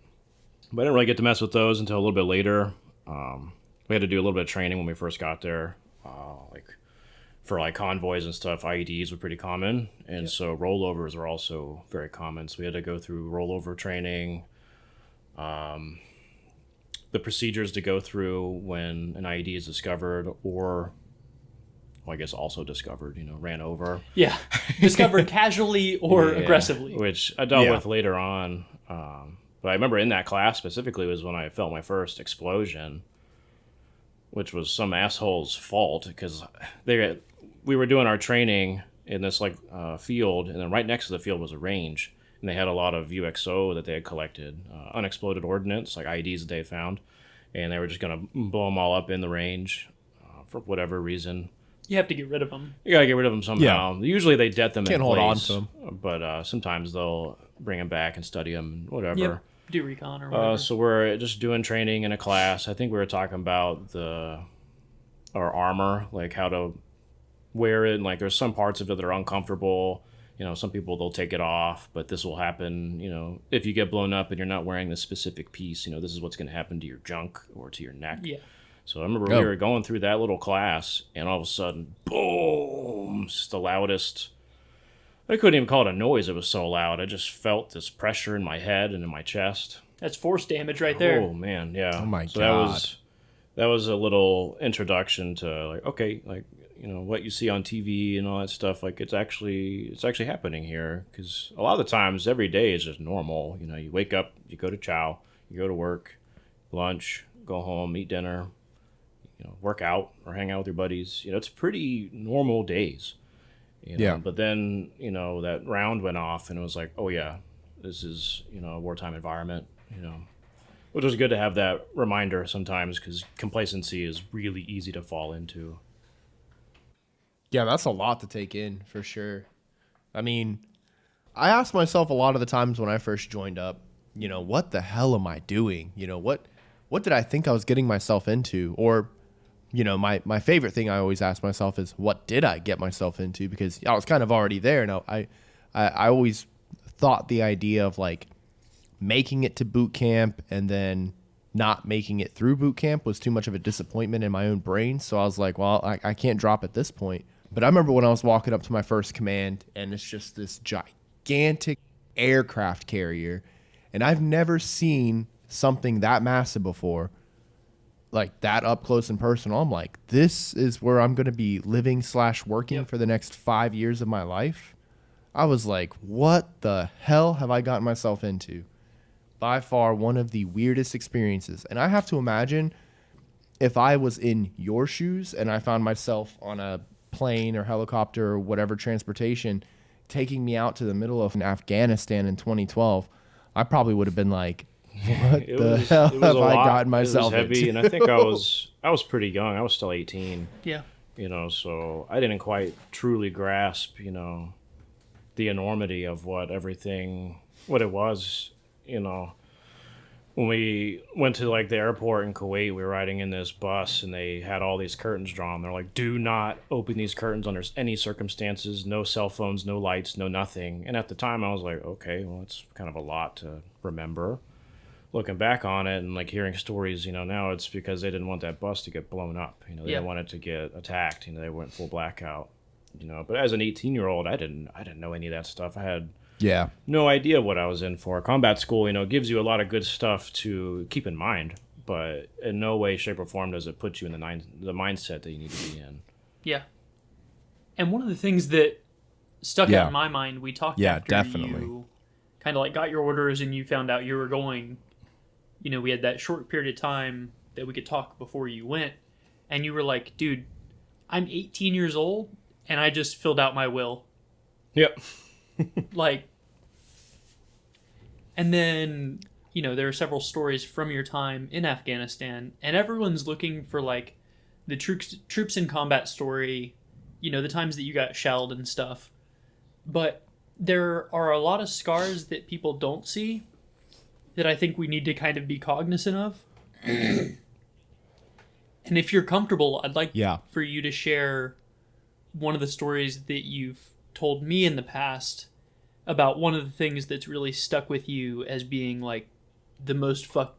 But I didn't really get to mess with those until a little bit later. We had to do a little bit of training when we first got there. For convoys and stuff, IEDs were pretty common, and so rollovers were also very common. So we had to go through rollover training, the procedures to go through when an IED is discovered, or I guess also discovered, ran over. Yeah. Discovered casually or aggressively. Which I dealt with later on. But I remember in that class specifically was when I felt my first explosion, which was some asshole's fault, because we were doing our training in this field, and then right next to the field was a range, and they had a lot of UXO that they had collected, unexploded ordnance, like IEDs that they had found, and they were just going to blow them all up in the range for whatever reason. You have to get rid of them. You gotta get rid of them somehow. Yeah. Usually they det them. Can't hold on to them. But sometimes they'll bring them back and study them, whatever. Yep. Do recon or whatever. So we're just doing training in a class. I think we were talking about our armor, like how to wear it. And there's some parts of it that are uncomfortable. Some people, they'll take it off, but this will happen, if you get blown up and you're not wearing this specific piece, this is what's going to happen to your junk or to your neck. Yeah. So I remember we were going through that little class, and all of a sudden, boom, just the loudest. I couldn't even call it a noise. It was so loud. I just felt this pressure in my head and in my chest. That's force damage right there. Oh, man, yeah. Oh, my God. That was a little introduction to, what you see on TV and all that stuff. It's actually happening here. Because a lot of the times, every day is just normal. You wake up, you go to chow, you go to work, lunch, go home, eat dinner, work out or hang out with your buddies. It's pretty normal days. But then, that round went off and it was like, oh yeah, this is, a wartime environment, which was good to have that reminder sometimes, because complacency is really easy to fall into. Yeah, that's a lot to take in for sure. I mean, I asked myself a lot of the times when I first joined up, what the hell am I doing? What did I think I was getting myself into? Or, my favorite thing I always ask myself is, what did I get myself into? Because I was kind of already there. Now, I always thought the idea of making it to boot camp and then not making it through boot camp was too much of a disappointment in my own brain. So I was like, well, I can't drop at this point. But I remember when I was walking up to my first command, and it's just this gigantic aircraft carrier, and I've never seen something that massive before, like that up close and personal. I'm like, this is where I'm going to be living / working for the next 5 years of my life. I was like, what the hell have I gotten myself into? By far one of the weirdest experiences. And I have to imagine if I was in your shoes and I found myself on a plane or helicopter or whatever transportation taking me out to the middle of Afghanistan in 2012, I probably would have been like, what the hell have I gotten myself into? It was heavy, and I think I was pretty young. I was still 18. Yeah. So I didn't quite truly grasp, the enormity of what it was, when we went to like the airport in Kuwait, we were riding in this bus and they had all these curtains drawn. They're like, do not open these curtains under any circumstances. No cell phones, no lights, no nothing. And at the time I was like, okay, well, it's kind of a lot to remember. Looking back on it and like hearing stories, now it's because they didn't want that bus to get blown up. They didn't want it to get attacked. They went full blackout. But as an 18-year-old, I didn't know any of that stuff. I had no idea what I was in for. Combat school, gives you a lot of good stuff to keep in mind, but in no way, shape, or form does it put you in the mindset that you need to be in. Yeah. And one of the things that stuck out in my mind, we talked after definitely. You kind of like got your orders and you found out you were going, we had that short period of time that we could talk before you went, and you were like, dude, I'm 18 years old and I just filled out my will. Yep. And then, there are several stories from your time in Afghanistan, and everyone's looking for like the troops in combat story, the times that you got shelled and stuff. But there are a lot of scars that people don't see that I think we need to kind of be cognizant of. And if you're comfortable, I'd like for you to share one of the stories that you've told me in the past about one of the things that's really stuck with you as being like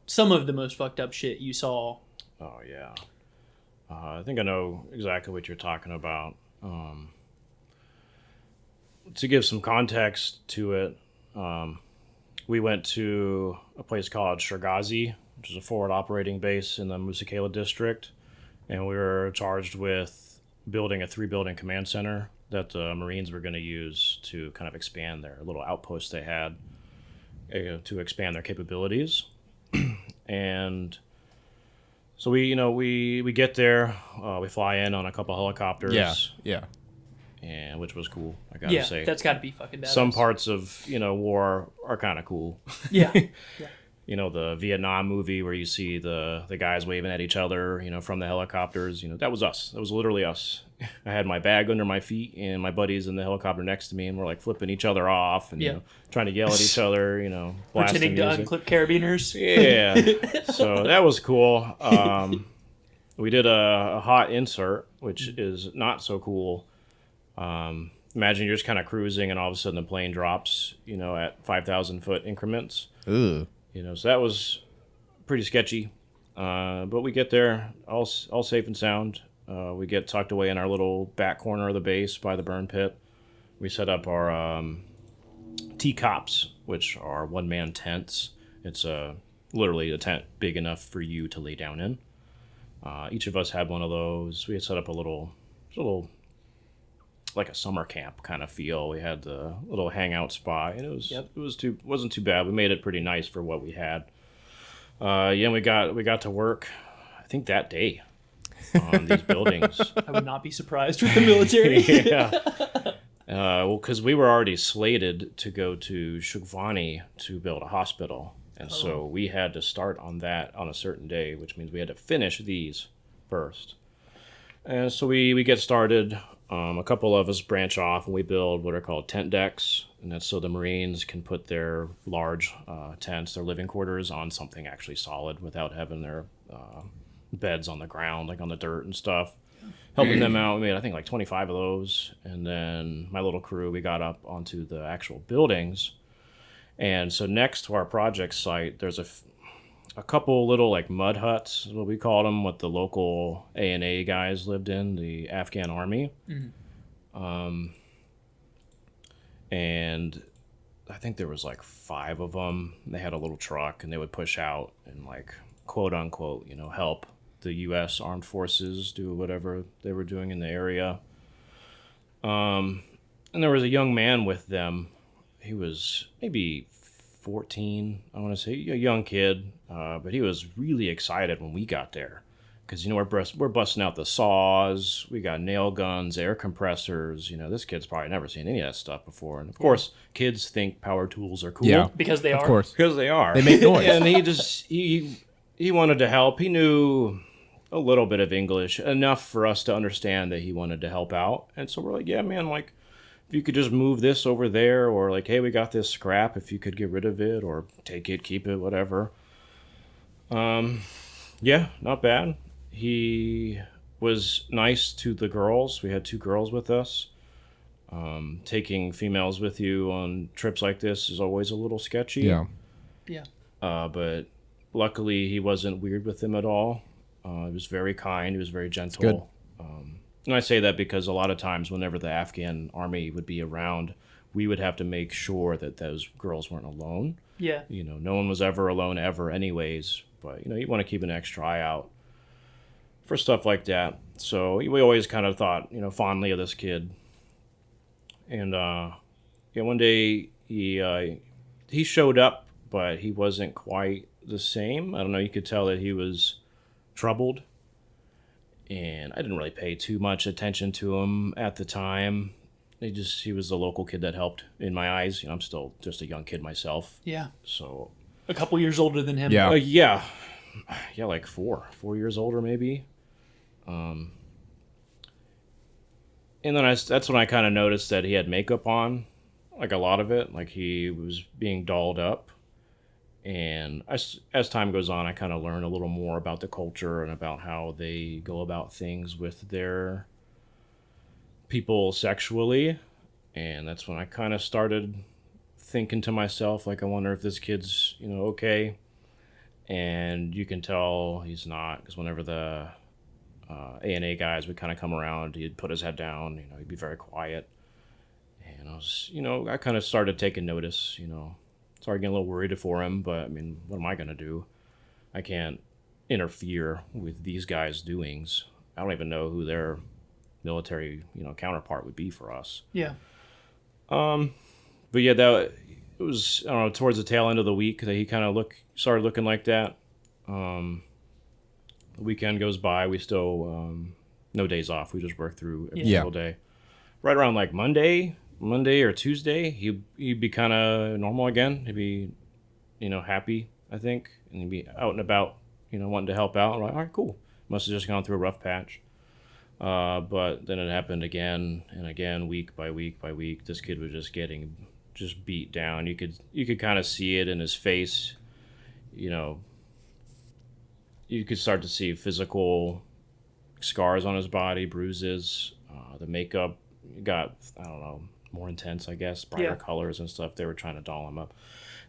some of the most fucked up shit you saw. Oh yeah. I think I know exactly what you're talking about. To give some context to it, we went to a place called Shergazi, which is a forward operating base in the Musikela district, and we were charged with building a 3-building command center that the Marines were going to use to kind of expand their little outpost they had to expand their capabilities. And so we get there, we fly in on a couple helicopters. Yeah. And which was cool, I gotta say. Yeah, that's gotta be fucking badass. Some parts of, war are kind of cool. Yeah. The Vietnam movie where you see the guys waving at each other, from the helicopters, that was us. That was literally us. I had my bag under my feet and my buddies in the helicopter next to me, and we're like flipping each other off and trying to yell at each other, blasting pretending to music. unclip carabiners. Yeah. So that was cool. We did a hot insert, which is not so cool. Imagine you're just kind of cruising and all of a sudden the plane drops, at 5,000 foot increments. Ooh. So that was pretty sketchy. But we get there all safe and sound. We get tucked away in our little back corner of the base by the burn pit. We set up our T-cops, which are one-man tents. It's literally a tent big enough for you to lay down in. Each of us had one of those. We had set up a little like a summer camp kind of feel. We had the little hangout spot, and it wasn't too bad. We made it pretty nice for what we had. And we got to work, I think that day, on these buildings. I would not be surprised with the military. Yeah. Well, because we were already slated to go to Shugvani to build a hospital, and so we had to start on that on a certain day, which means we had to finish these first. And so we get started. A couple of us branch off and we build what are called tent decks, and that's so the Marines can put their large tents, their living quarters, on something actually solid without having their beds on the ground, like on the dirt and stuff. Helping them out, we made I think like 25 of those, and then my little crew, we got up onto the actual buildings. And so next to our project site, there's a couple little like mud huts, is what we called them, what the local A&A guys lived in, the Afghan army. Mm-hmm. And I think there was like 5 of them. They had a little truck and they would push out and like quote unquote, help the U.S. armed forces do whatever they were doing in the area. And there was a young man with them. He was maybe 14, I want to say, a young kid, but he was really excited when we got there because we're busting out the saws, we got nail guns, air compressors. This kid's probably never seen any of that stuff before, and of course, kids think power tools are cool because they are. Of course, because they are. They make noise, and he wanted to help. He knew a little bit of English, enough for us to understand that he wanted to help out, and so we're like, yeah, man, like, if you could just move this over there, or like, hey, we got this scrap, if you could get rid of it, or take it, keep it, whatever. Yeah, not bad. He was nice to the girls. We had 2 girls with us. Taking females with you on trips like this is always a little sketchy. Yeah. Yeah. But luckily, he wasn't weird with them at all. He was very kind. He was very gentle. good. And I say that because a lot of times, whenever the Afghan army would be around, we would have to make sure that those girls weren't alone. Yeah. You know, no one was ever alone ever, anyways. But you know, you want to keep an extra eye out for stuff like that. So we always kind of thought, you know, fondly of this kid. And yeah, one day he showed up, but he wasn't quite the same. I don't know. You could tell that he was troubled, and I didn't really pay too much attention to him at the time. He was the local kid that helped in my eyes. You know, I'm still just a young kid myself. Yeah. So A couple years older than him. Yeah. yeah, like 4 years older maybe. And then that's when I kind of noticed that he had makeup on, like a lot of it, like he was being dolled up. And as time goes on, I kind of learn a little more about the culture and about how they go about things with their people sexually. And that's when I kind of started thinking to myself, like, I wonder if this kid's, you know, okay. And you can tell he's not, because whenever the A&A guys would kind of come around, he'd put his head down, you know, he'd be very quiet. And I was, you know, I kind of started taking notice, you know. Started getting a little worried for him, but I mean, what am I going to do? I can't interfere with these guys' doings. I don't even know who their military, you know, counterpart would be for us. Yeah. But yeah, it was, I don't know, towards the tail end of the week that he kind of started looking like that. The weekend goes by, we still no days off. We just work through every single day. Right around like Monday or Tuesday, he'd be kind of normal again. He'd be, you know, happy, I think, and he'd be out and about, you know, wanting to help out. I'm like, all right, cool. Must have just gone through a rough patch. But then it happened again and again, week by week by week. This kid was just getting beat down. You could kind of see it in his face. You know, you could start to see physical scars on his body, bruises. The makeup got, I don't know, more intense, I guess, brighter colors and stuff. They were trying to doll him up.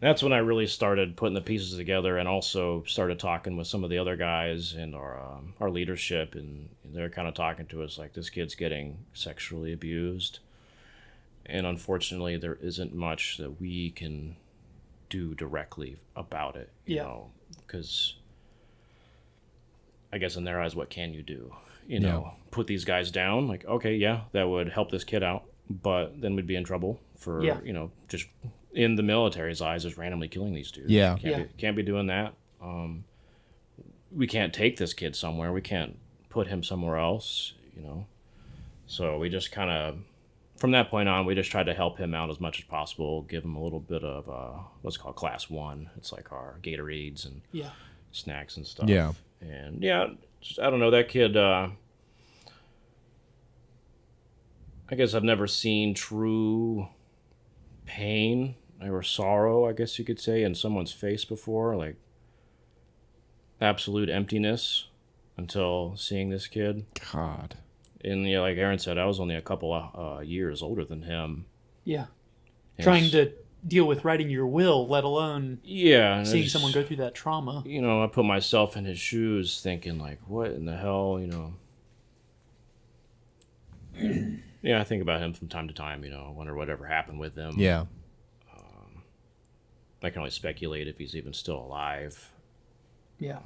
And that's when I really started putting the pieces together, and also started talking with some of the other guys and our leadership, and they're kind of talking to us like, this kid's getting sexually abused, and unfortunately there isn't much that we can do directly about it, you know, because I guess in their eyes, what can you do? You know, put these guys down, like, okay, yeah, that would help this kid out, but then we'd be in trouble for, you know, just in the military's eyes, just randomly killing these dudes. Yeah. Can't be doing that. We can't take this kid somewhere. We can't put him somewhere else, you know. So we just kind of, from that point on, we just tried to help him out as much as possible, give him a little bit of what's called Class 1. It's like our Gatorades and snacks and stuff. Yeah. And yeah, just, I don't know, that kid, I guess I've never seen true pain or sorrow, I guess you could say, in someone's face before, like absolute emptiness, until seeing this kid. God. And yeah, like Aaron said, I was only a couple of years older than him. Yeah. And Trying to deal with writing your will, let alone seeing someone go through that trauma. You know, I put myself in his shoes thinking, like, what in the hell, you know. Yeah, I think about him from time to time, you know. I wonder whatever happened with him. Yeah. I can only speculate if he's even still alive. Yeah.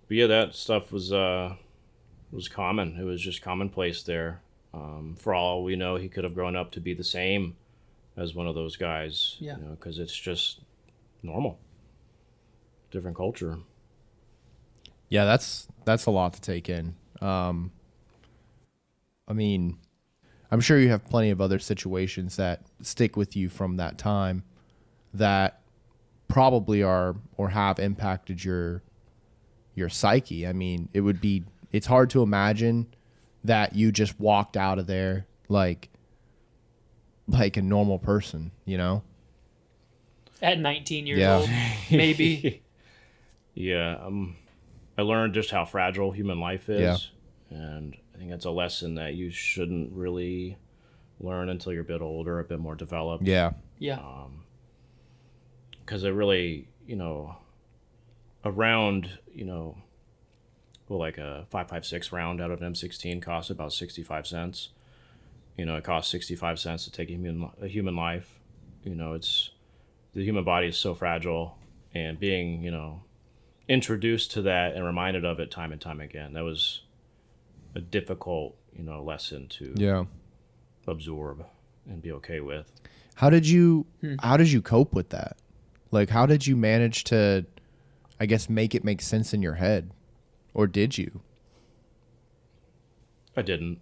But yeah, that stuff was common. It was just commonplace there. For all we know, he could have grown up to be the same as one of those guys. Yeah. You know, because it's just normal. Different culture. Yeah, that's a lot to take in. I mean, I'm sure you have plenty of other situations that stick with you from that time that probably are or have impacted your psyche. I mean, it's hard to imagine that you just walked out of there like a normal person, you know? At 19 years old, maybe. Yeah, I learned just how fragile human life is, and I think that's a lesson that you shouldn't really learn until you're a bit older, a bit more developed. Yeah. Yeah. Because it really, a round, well, like a 5.56 round out of an M16 costs about 65 cents. It costs 65 cents to take a human life. It's the human body is so fragile, and being, introduced to that and reminded of it time and time again, that was a difficult, lesson to absorb and be okay with. How did you cope with that? Like, how did you manage to, I guess, make it make sense in your head? Or did you? I didn't.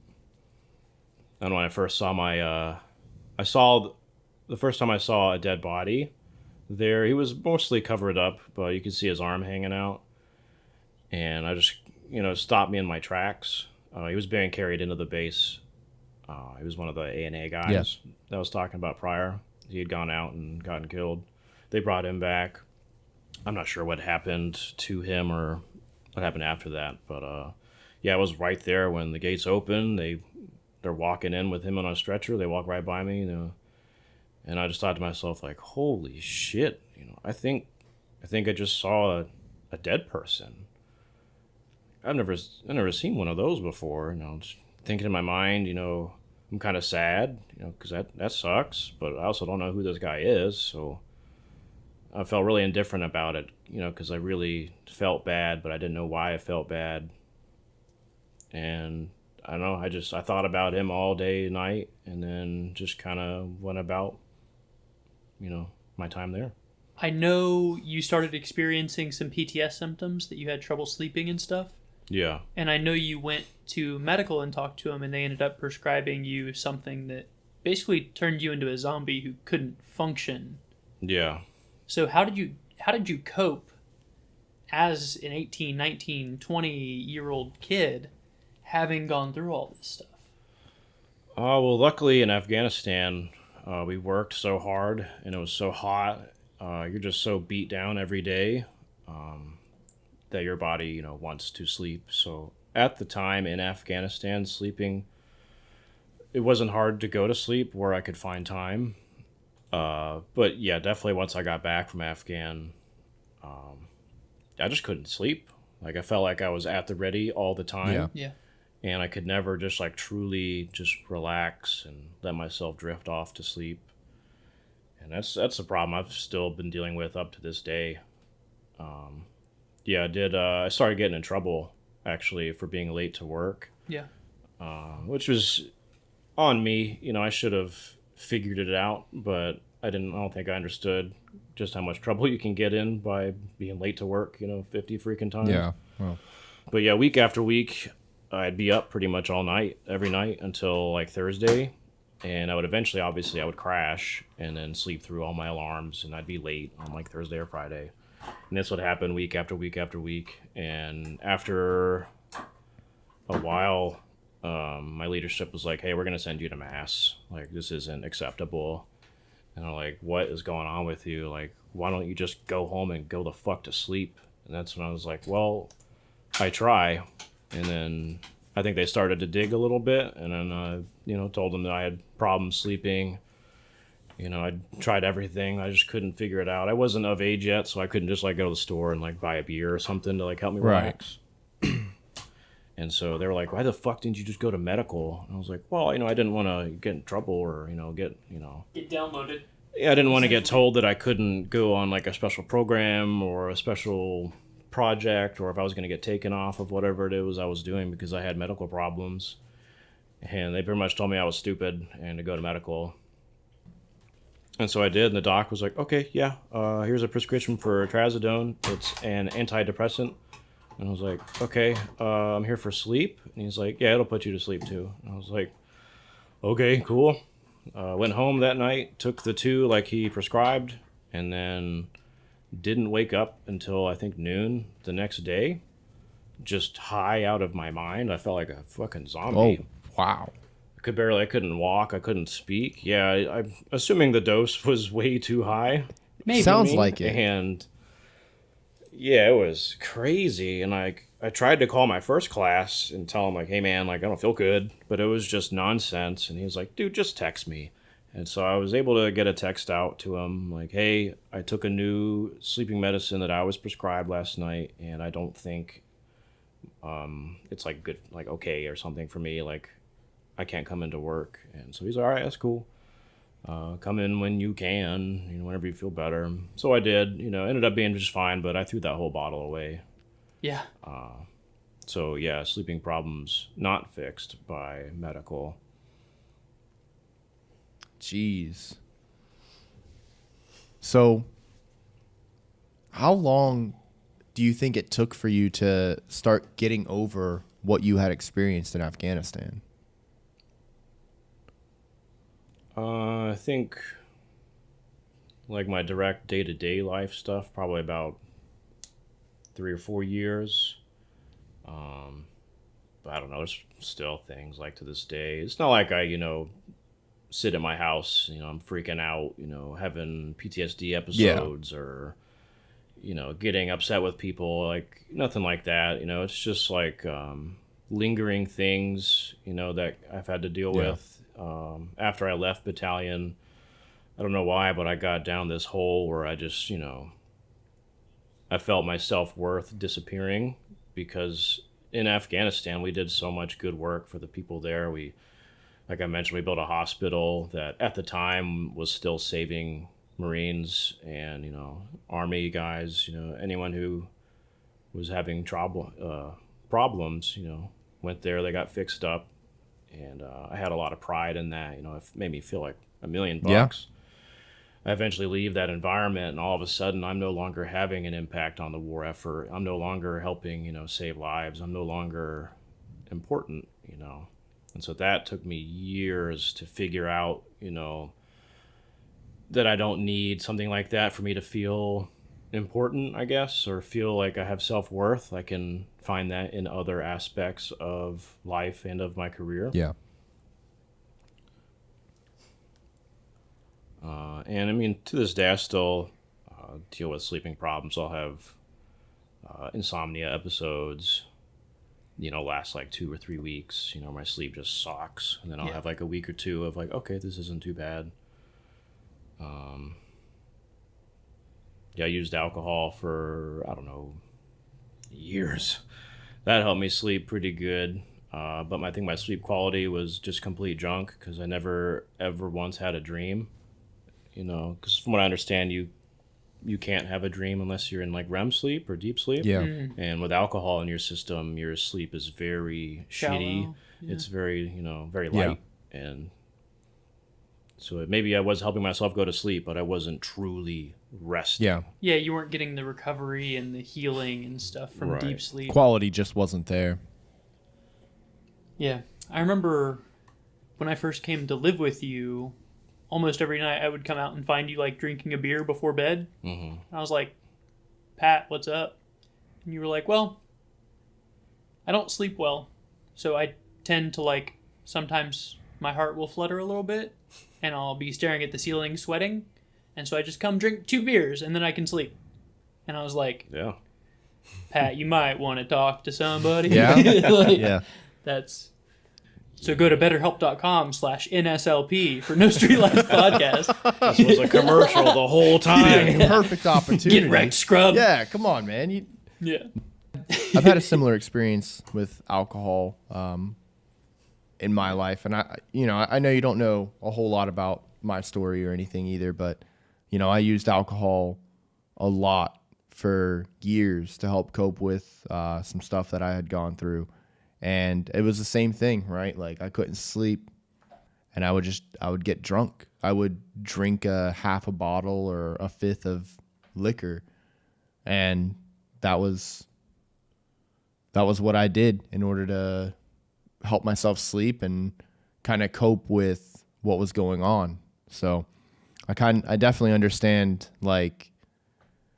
And when I first saw the first time I saw a dead body there, he was mostly covered up, but you could see his arm hanging out. And I just, stopped me in my tracks. He was being carried into the base. He was one of the A&A guys that I was talking about prior. He had gone out and gotten killed. They brought him back. I'm not sure what happened to him or what happened after that, but I was right there when the gates opened. They're walking in with him on a stretcher. They walk right by me, and I just thought to myself, like, holy shit, I think I just saw a dead person. I've never seen one of those before. Just thinking in my mind, I'm kind of sad, because that sucks, but I also don't know who this guy is, so I felt really indifferent about it, because I really felt bad, but I didn't know why I felt bad. And I don't know, I thought about him all day and night, and then just kind of went about, my time there. I know you started experiencing some PTS symptoms, that you had trouble sleeping and stuff. Yeah. And I know you went to medical and talked to them, and they ended up prescribing you something that basically turned you into a zombie who couldn't function. Yeah. So how did you cope as an 18, 19, 20-year-old kid having gone through all this stuff? Well, luckily in Afghanistan, we worked so hard, and it was so hot. You're just so beat down every day that your body, wants to sleep. So at the time in Afghanistan, sleeping, it wasn't hard to go to sleep where I could find time. But yeah, definitely once I got back from Afghan, I just couldn't sleep. Like, I felt like I was at the ready all the time. Yeah. And I could never just like truly just relax and let myself drift off to sleep. And that's the problem I've still been dealing with up to this day. I started getting in trouble actually for being late to work. Yeah. Which was on me. I should have figured it out, but I don't think I understood just how much trouble you can get in by being late to work, 50 freaking times. Yeah. Well. But yeah, week after week, I'd be up pretty much all night, every night until like Thursday. And I would eventually, obviously, I would crash and then sleep through all my alarms, and I'd be late on like Thursday or Friday. And this would happen week after week after week. And after a while, my leadership was like, hey, we're going to send you to mass. Like, this isn't acceptable. And I'm like, what is going on with you? Like, why don't you just go home and go the fuck to sleep? And that's when I was like, well, I try. And then I think they started to dig a little bit. And then I, told them that I had problems sleeping. I'd tried everything. I just couldn't figure it out. I wasn't of age yet, so I couldn't just like go to the store and like buy a beer or something to like help me relax. And so they were like, why the fuck didn't you just go to medical? And I was like, well, I didn't want to get in trouble or, get downloaded. Yeah, I didn't want to get told that I couldn't go on like a special program or a special project, or if I was going to get taken off of whatever it was I was doing because I had medical problems. And they pretty much told me I was stupid and to go to medical. And so I did, and the doc was like, okay, yeah, here's a prescription for trazodone. It's an antidepressant. And I was like, okay, I'm here for sleep. And he's like, yeah, it'll put you to sleep too. And I was like, okay, cool. Went home that night, took the 2 like he prescribed, and then didn't wake up until I think noon the next day. Just high out of my mind. I felt like a fucking zombie. Oh, wow. I couldn't walk. I couldn't speak. Yeah, I'm assuming the dose was way too high. Maybe. Sounds like it. And Yeah, it was crazy. And like, I tried to call my first class and tell him like, hey man, like I don't feel good, but it was just nonsense. And he was like, dude, just text me. And so I was able to get a text out to him like, hey, I took a new sleeping medicine that I was prescribed last night, and I don't think it's like good, like okay or something for me. Like I can't come into work. And so he's all right, that's cool. Come in when you can, whenever you feel better. So I did, ended up being just fine, but I threw that whole bottle away. Yeah. So yeah, sleeping problems not fixed by medical. Jeez. So, how long do you think it took for you to start getting over what you had experienced in Afghanistan? I think like my direct day-to-day life stuff, probably about 3 or 4 years. But I don't know, there's still things like to this day. It's not like I, sit in my house, I'm freaking out, having PTSD episodes or, getting upset with people, like nothing like that. It's just like lingering things, that I've had to deal with. After I left battalion, I don't know why, but I got down this hole where I just, I felt my self-worth disappearing because in Afghanistan, we did so much good work for the people there. Like I mentioned, we built a hospital that at the time was still saving Marines and, Army guys, anyone who was having problems, went there, they got fixed up. And I had a lot of pride in that, it made me feel like $1 million. Yeah. I eventually leave that environment, and all of a sudden I'm no longer having an impact on the war effort. I'm no longer helping, save lives. I'm no longer important, And so that took me years to figure out, that I don't need something like that for me to feel important, I guess, or feel like I have self-worth. I can find that in other aspects of life and of my career. Yeah. And I mean, to this day, I still deal with sleeping problems. I'll have insomnia episodes, last like 2 or 3 weeks. My sleep just sucks. And then I'll have like a week or two of like, okay, this isn't too bad. I used alcohol for, I don't know, years. That helped me sleep pretty good. But I think my sleep quality was just complete junk because I never ever once had a dream. Because from what I understand, you can't have a dream unless you're in like REM sleep or deep sleep. Yeah. And with alcohol in your system, your sleep is very shitty. Yeah. It's very, very light. And so maybe I was helping myself go to sleep, but I wasn't truly resting. Yeah. Yeah, you weren't getting the recovery and the healing and stuff from Right. deep sleep. Quality just wasn't there. Yeah. I remember when I first came to live with you, almost every night I would come out and find you like drinking a beer before bed. Mm-hmm. I was like, Pat, what's up? And you were like, well, I don't sleep well. So I tend to like, sometimes my heart will flutter a little bit and I'll be staring at the ceiling sweating. And so I just come drink 2 beers and then I can sleep. And I was like, Yeah. Pat, you might want to talk to somebody. Yeah. Like, Yeah. That's... So go to betterhelp.com/NSLP for No Street Life podcast. This was a commercial the whole time. Perfect opportunity. Get wrecked, scrub. Yeah, come on, man. Yeah. I've had a similar experience with alcohol in my life, and I know you don't know a whole lot about my story or anything either, but I used alcohol a lot for years to help cope with some stuff that I had gone through, and it was the same thing, right? Like I couldn't sleep, and I would get drunk. I would drink a half a bottle or a fifth of liquor, and that was what I did in order to help myself sleep and kind of cope with what was going on. So I definitely understand like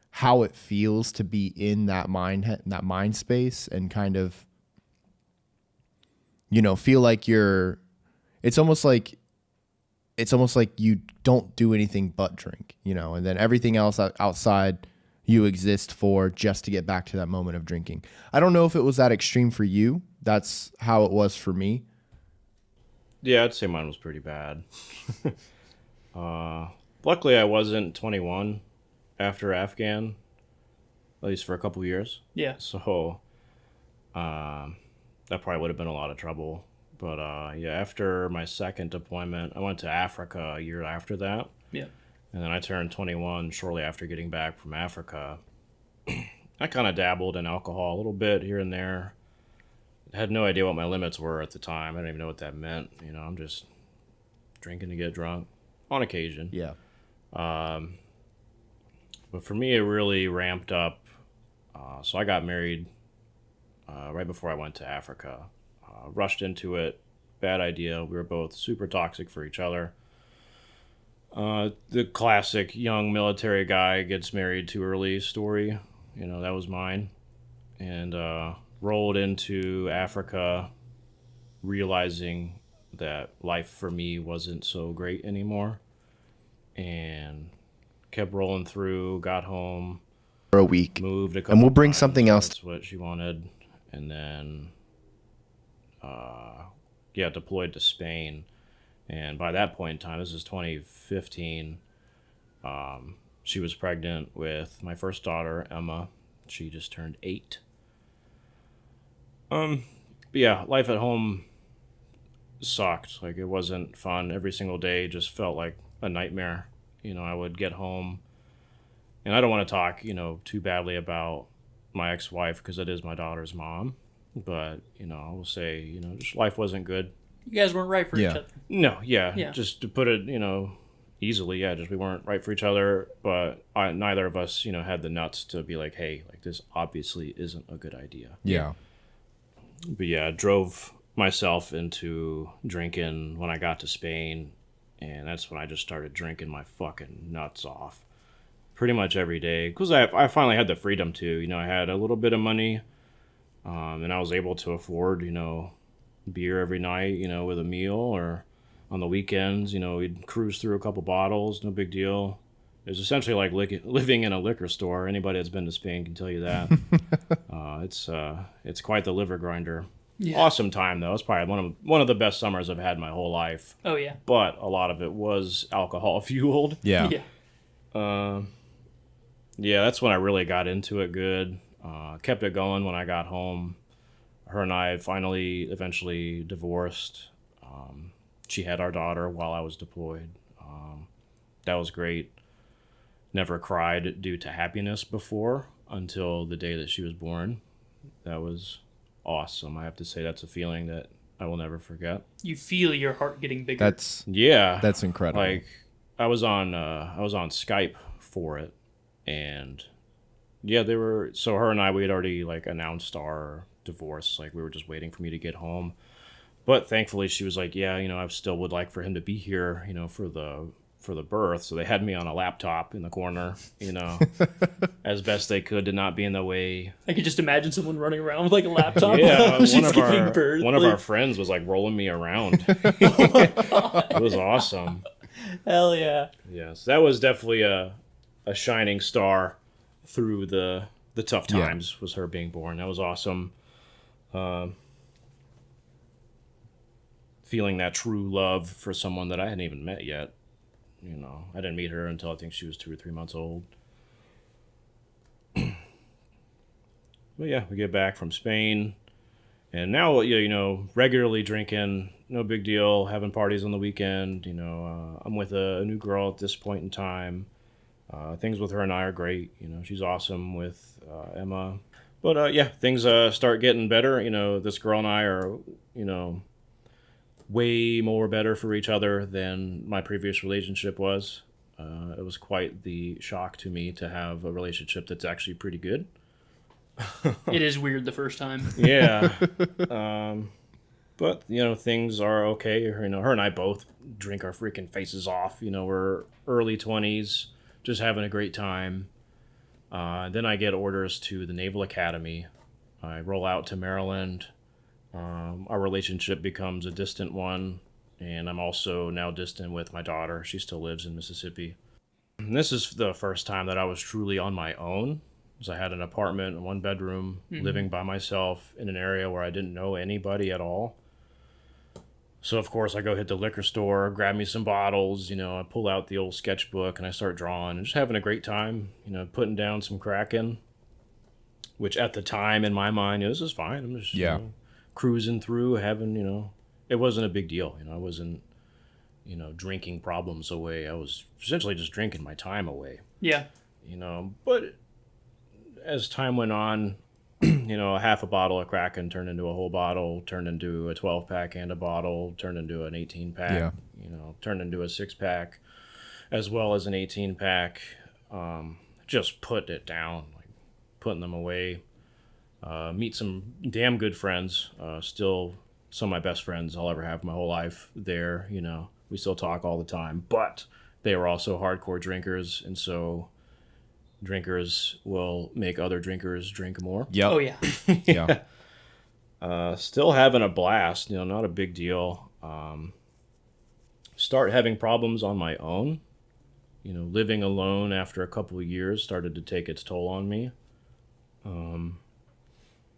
how it feels to be in that mind space and kind of feel like it's almost like you don't do anything but drink, and then everything else outside you exist for just to get back to that moment of drinking. I don't know if it was that extreme for you. That's how it was for me. Yeah, I'd say mine was pretty bad. Luckily, I wasn't 21 after Afghan, at least for a couple years. Yeah. So that probably would have been a lot of trouble. But yeah, after my second deployment, I went to Africa a year after that. Yeah. And then I turned 21 shortly after getting back from Africa. I kind of dabbled in alcohol a little bit here and there. I had no idea what my limits were at the time. I didn't even know what that meant. You know, I'm just drinking to get drunk on occasion. Yeah. But for me, it really ramped up. So I got married right before I went to Africa. Rushed into it. Bad idea. We were both super toxic for each other. The classic young military guy gets married too early story. You know, that was mine. And rolled into Africa realizing that life for me wasn't so great anymore. And kept rolling through, got home. For a week. Moved a couple And we'll bring times. something else. That's what she wanted. And then, yeah, deployed to Spain. And by that point in time, this is 2015, she was pregnant with my first daughter, Emma. She just turned 8. But yeah, life at home sucked. Like, it wasn't fun. Every single day just felt like a nightmare. You know, I would get home, and I don't want to talk, you know, too badly about my ex-wife because it is my daughter's mom. But, you know, I will say, you know, just life wasn't good. You guys weren't right for each other. No, yeah. Yeah. Just to put it, you know, easily, yeah, just we weren't right for each other, but neither of us, you know, had the nuts to be like, hey, like, this obviously isn't a good idea. Yeah. But yeah, drove myself into drinking when I got to Spain, and that's when I just started drinking my fucking nuts off. Pretty much every day, because I finally had the freedom to, you know, I had a little bit of money, and I was able to afford, you know, beer every night, you know, with a meal, or on the weekends, you know, we'd cruise through a couple bottles, no big deal. It was essentially like living in a liquor store. Anybody that's been to Spain can tell you that. It's quite the liver grinder. Yeah. Awesome time though. It's probably one of the best summers I've had in my whole life. Oh yeah. But a lot of it was alcohol fueled. Yeah. Yeah, that's when I really got into it good. Kept it going when I got home. Her and I eventually divorced. She had our daughter while I was deployed. That was great. Never cried due to happiness before until the day that she was born. That was awesome. I have to say that's a feeling that I will never forget. You feel your heart getting bigger. That's incredible. Like I was on Skype for it, and yeah, her and I, we had already like announced our divorce. Like we were just waiting for me to get home. But thankfully she was like, yeah, you know, I still would like for him to be here, you know, for the birth. So they had me on a laptop in the corner, you know, as best they could to not be in the way. I could just imagine someone running around with like a laptop. Yeah, one of our friends was like rolling me around. It was awesome. Hell yeah. Yes, that was definitely a shining star through the tough times. Was her being born. That was awesome. Feeling that true love for someone that I hadn't even met yet. You know, I didn't meet her until I think she was 2 or 3 months old. But yeah, we get back from Spain, and now, you know, regularly drinking, no big deal, having parties on the weekend. You know, I'm with a new girl at this point in time. Things with her and I are great. You know, she's awesome with Emma. But yeah, things start getting better. You know, this girl and I are, you know, way more better for each other than my previous relationship was. It was quite the shock to me to have a relationship that's actually pretty good. It is weird the first time. Yeah. But, you know, things are okay. You know, her and I both drink our freaking faces off. You know, we're early 20s, just having a great time. Then I get orders to the Naval Academy. I roll out to Maryland. Our relationship becomes a distant one, and I'm also now distant with my daughter. She still lives in Mississippi. And this is the first time that I was truly on my own. Because I had an apartment, 1 bedroom, living by myself in an area where I didn't know anybody at all. So, of course, I go hit the liquor store, grab me some bottles, I pull out the old sketchbook and I start drawing and just having a great time, putting down some Kraken, which at the time in my mind, this is fine. I'm just cruising through, having, it wasn't a big deal. I wasn't, drinking problems away. I was essentially just drinking my time away. Yeah. But as time went on, a half a bottle of Kraken turned into a whole bottle, turned into a 12-pack and a bottle, turned into an 18-pack, turned into a 6-pack, as well as an 18-pack. Just put it down, like putting them away. Meet some damn good friends, still some of my best friends I'll ever have my whole life there, We still talk all the time, but they were also hardcore drinkers, and so drinkers will make other drinkers drink more. Yep. Oh, yeah. Yeah. Still having a blast, not a big deal. Start having problems on my own. Living alone after a couple of years started to take its toll on me.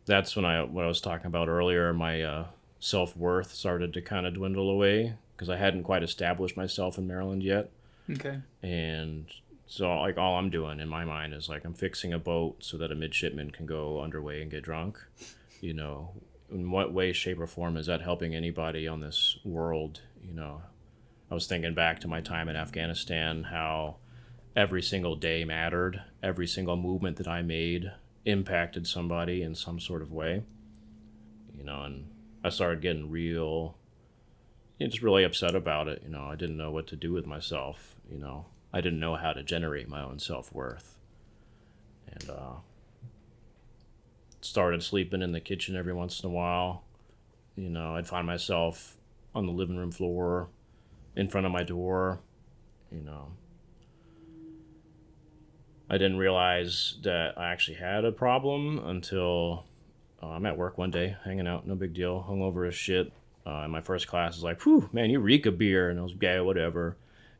That's when what I was talking about earlier, my self-worth started to kind of dwindle away because I hadn't quite established myself in Maryland yet. Okay. And so, like, all I'm doing in my mind is, like, I'm fixing a boat so that a midshipman can go underway and get drunk. In what way, shape, or form is that helping anybody on this world? I was thinking back to my time in Afghanistan, how every single day mattered. Every single movement that I made impacted somebody in some sort of way. And I started getting just really upset about it. I didn't know what to do with myself, I didn't know how to generate my own self-worth. And started sleeping in the kitchen every once in a while. I'd find myself on the living room floor in front of my door. I didn't realize that I actually had a problem until I'm at work one day, hanging out, no big deal, hungover as shit. And my first class is like, "Whew, man, you reek of beer." And I was, "Yeah, whatever."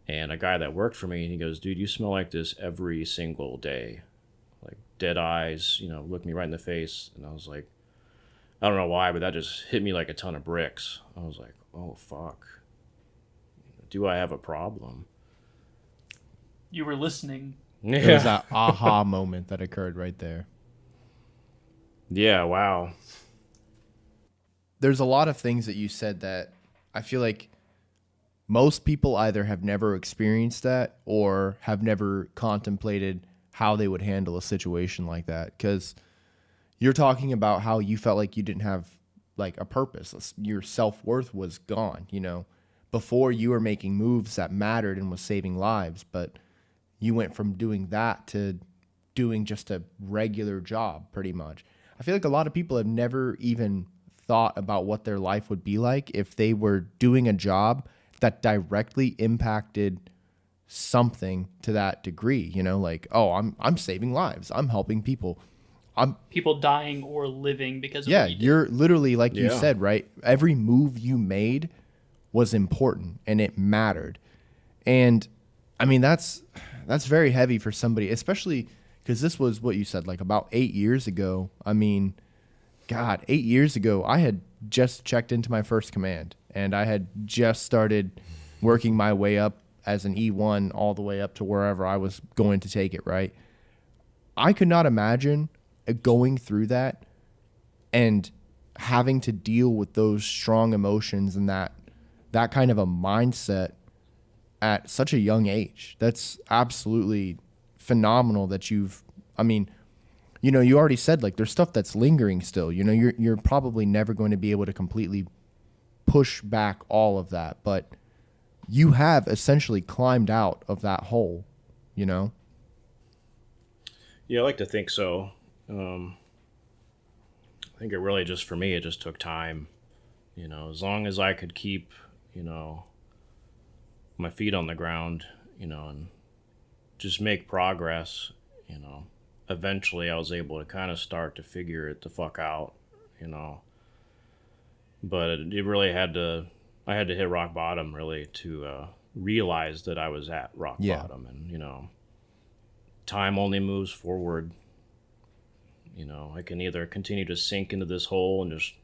And a guy that worked for me, and he goes, "Dude, you smell like this every single day." Like, dead eyes, looked me right in the face. And I was like, I don't know why, but that just hit me like a ton of bricks. I was like, oh, fuck. Do I have a problem? You were listening. Yeah. It was that aha moment that occurred right there. Yeah, wow. There's a lot of things that you said that I feel like most people either have never experienced that or have never contemplated how they would handle a situation like that. Because you're talking about how you felt like you didn't have like a purpose. Your self-worth was gone, before you were making moves that mattered and was saving lives. But you went from doing that to doing just a regular job pretty much. I feel like a lot of people have never even thought about what their life would be like if they were doing a job that directly impacted something to that degree, like, oh, I'm saving lives. I'm helping people. People dying or living because of yeah, what you did. you're literally, like you said, right? Every move you made was important and it mattered. And I mean, that's very heavy for somebody, especially because this was what you said, like about 8 years ago. I mean, God, 8 years ago, I had just checked into my first command and I had just started working my way up as an E1 all the way up to wherever I was going to take it, right? I could not imagine going through that and having to deal with those strong emotions and that kind of a mindset at such a young age. That's absolutely phenomenal that you already said, like, there's stuff that's lingering still. You're probably never going to be able to completely push back all of that, but you have essentially climbed out of that hole, Yeah, I like to think so. I think it really just, for me, it just took time. As long as I could keep, my feet on the ground, and just make progress, eventually I was able to kind of start to figure it the fuck out, But it really I had to hit rock bottom really to realized that I was at rock bottom. And, you know, time only moves forward. You know, I can either continue to sink into this hole and just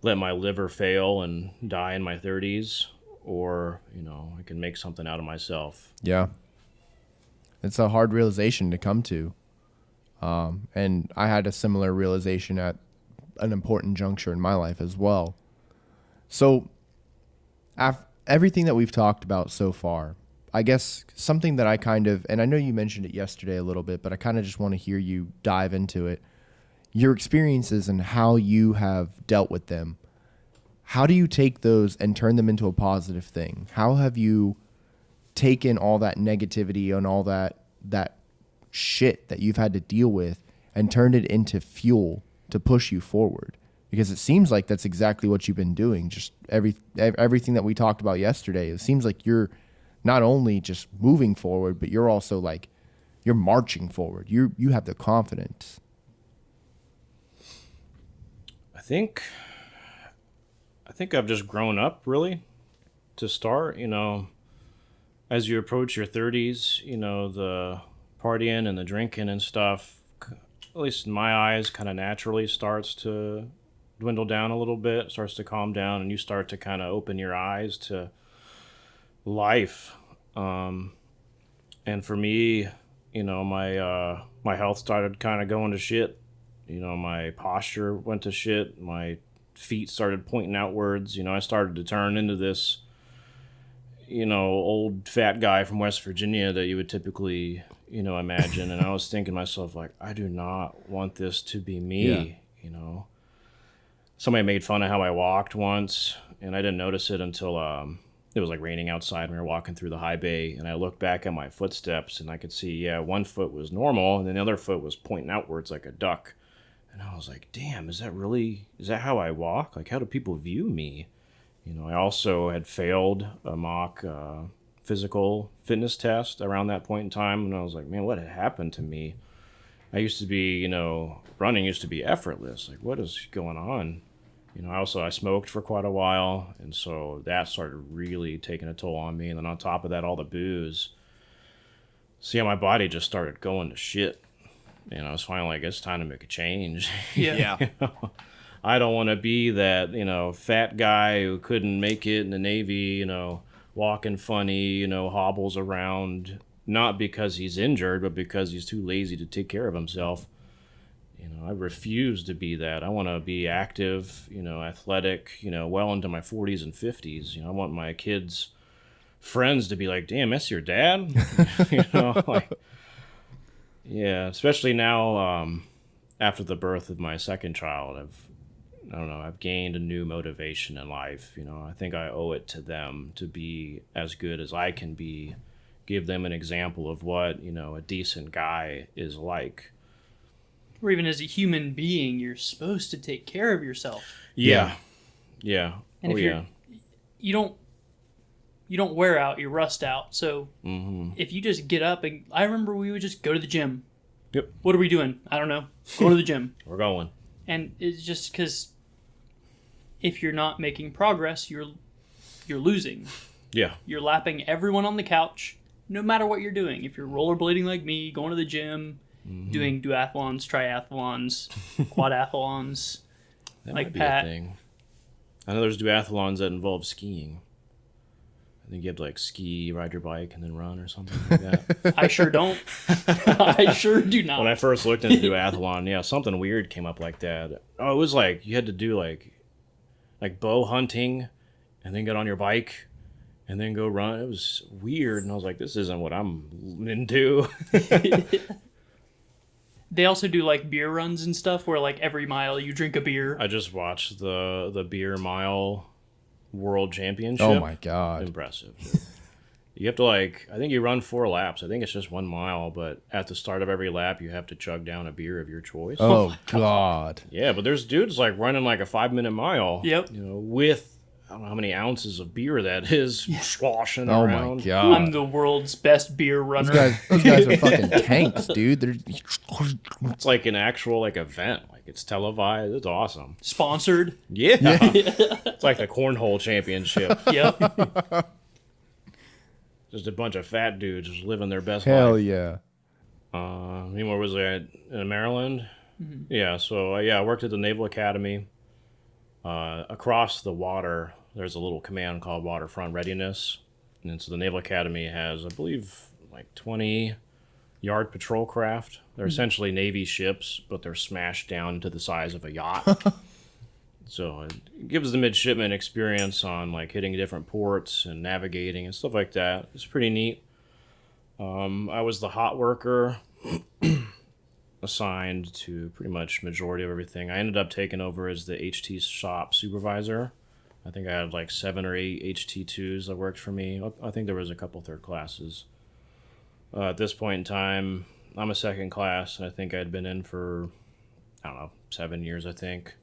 let my liver fail and die in my 30s, or, you know, I can make something out of myself. Yeah. It's a hard realization to come to. And I had a similar realization at an important juncture in my life as well. So everything that we've talked about so far, I guess something that I kind of, and I know you mentioned it yesterday a little bit, but I kind of just want to hear you dive into it. Your experiences and how you have dealt with them. How do you take those and turn them into a positive thing? How have you taken all that negativity and all that shit that you've had to deal with and turned it into fuel to push you forward? Because it seems like that's exactly what you've been doing. Just everything that we talked about yesterday, it seems like you're not only just moving forward, but you're also like, you're marching forward. You have the confidence. I think I've just grown up, really, to start. You know, as you approach your 30s, you know, the partying and the drinking and stuff, at least in my eyes, kind of naturally starts to dwindle down a little bit, starts to calm down, and you start to kind of open your eyes to life. And for me, you know, my health started kind of going to shit. You know, my posture went to shit. My feet started pointing outwards. You know, I started to turn into this, you know, old fat guy from West Virginia that you would typically, you know, imagine. And I was thinking to myself, like, I do not want this to be me, you know. Somebody made fun of how I walked once, and I didn't notice it until it was like raining outside. We were walking through the high bay, and I looked back at my footsteps, and I could see, one foot was normal, and then the other foot was pointing outwards like a duck. And I was like, damn, is that how I walk? Like, how do people view me? You know, I also had failed a mock physical fitness test around that point in time, and I was like, man, what had happened to me? I used to be, you know, running used to be effortless. Like, what is going on? You know, I smoked for quite a while, and so that started really taking a toll on me. And then on top of that, all the booze. See how my body just started going to shit. You know, it's finally like, it's time to make a change. Yeah. You know? I don't want to be that, you know, fat guy who couldn't make it in the Navy, you know, walking funny, you know, hobbles around, not because he's injured, but because he's too lazy to take care of himself. You know, I refuse to be that. I want to be active, you know, athletic, you know, well into my 40s and 50s. You know, I want my kids' friends to be like, damn, that's your dad? You know, like, yeah, especially now after the birth of my second child, I've gained a new motivation in life. You know, I think I owe it to them to be as good as I can be, give them an example of what, you know, a decent guy is like. Or even as a human being, you're supposed to take care of yourself. Yeah. And if you don't wear out, you rust out. So if you just get up, and I remember we would just go to the gym. Yep. What are we doing? I don't know. Go to the gym. We're going. And it's just because if you're not making progress, you're losing. Yeah. You're lapping everyone on the couch, no matter what you're doing. If you're rollerblading like me, going to the gym, doing duathlons, triathlons, quadathlons, That like might be Pat. a thing. I know there's duathlons that involve skiing. I think you have to like ski, ride your bike, and then run or something like that. I sure don't. I sure do not. When I first looked into duathlon, something weird came up like that. Oh, it was like you had to do like bow hunting and then get on your bike and then go run. It was weird, and I was like, this isn't what I'm into. They also do like beer runs and stuff where like every mile you drink a beer. I just watched the beer mile world championship. Oh my God. Impressive. You have to I think you run 4 laps. I think it's just 1 mile, but at the start of every lap, you have to chug down a beer of your choice. Oh God. Yeah, but there's dudes like running like a 5-minute mile. Yep. You know, with I don't know how many ounces of beer that is sloshing Oh around. my God. I'm the world's best beer runner. Those guys are fucking tanks, dude. It's like an actual like event. Like it's televised. It's awesome. Sponsored. Yeah. It's like the cornhole championship. Yep. just a bunch of fat dudes just living their best Hell life. yeah. Where was I? In Maryland? Mm-hmm. Yeah, so I worked at the Naval Academy. Across the water, there's a little command called Waterfront Readiness. And so the Naval Academy has, I believe, like 20 yard patrol craft. They're essentially Navy ships, but they're smashed down to the size of a yacht. So it gives the midshipman experience on like hitting different ports and navigating and stuff like that. It's pretty neat. I was the hot worker, assigned to pretty much majority of everything. I ended up taking over as the HT shop supervisor. I think I had like 7 or 8 HT2s that worked for me. I think there was a couple third classes. At this point in time, I'm a second class, and I think I'd been in for, I don't know, 7 years, I think.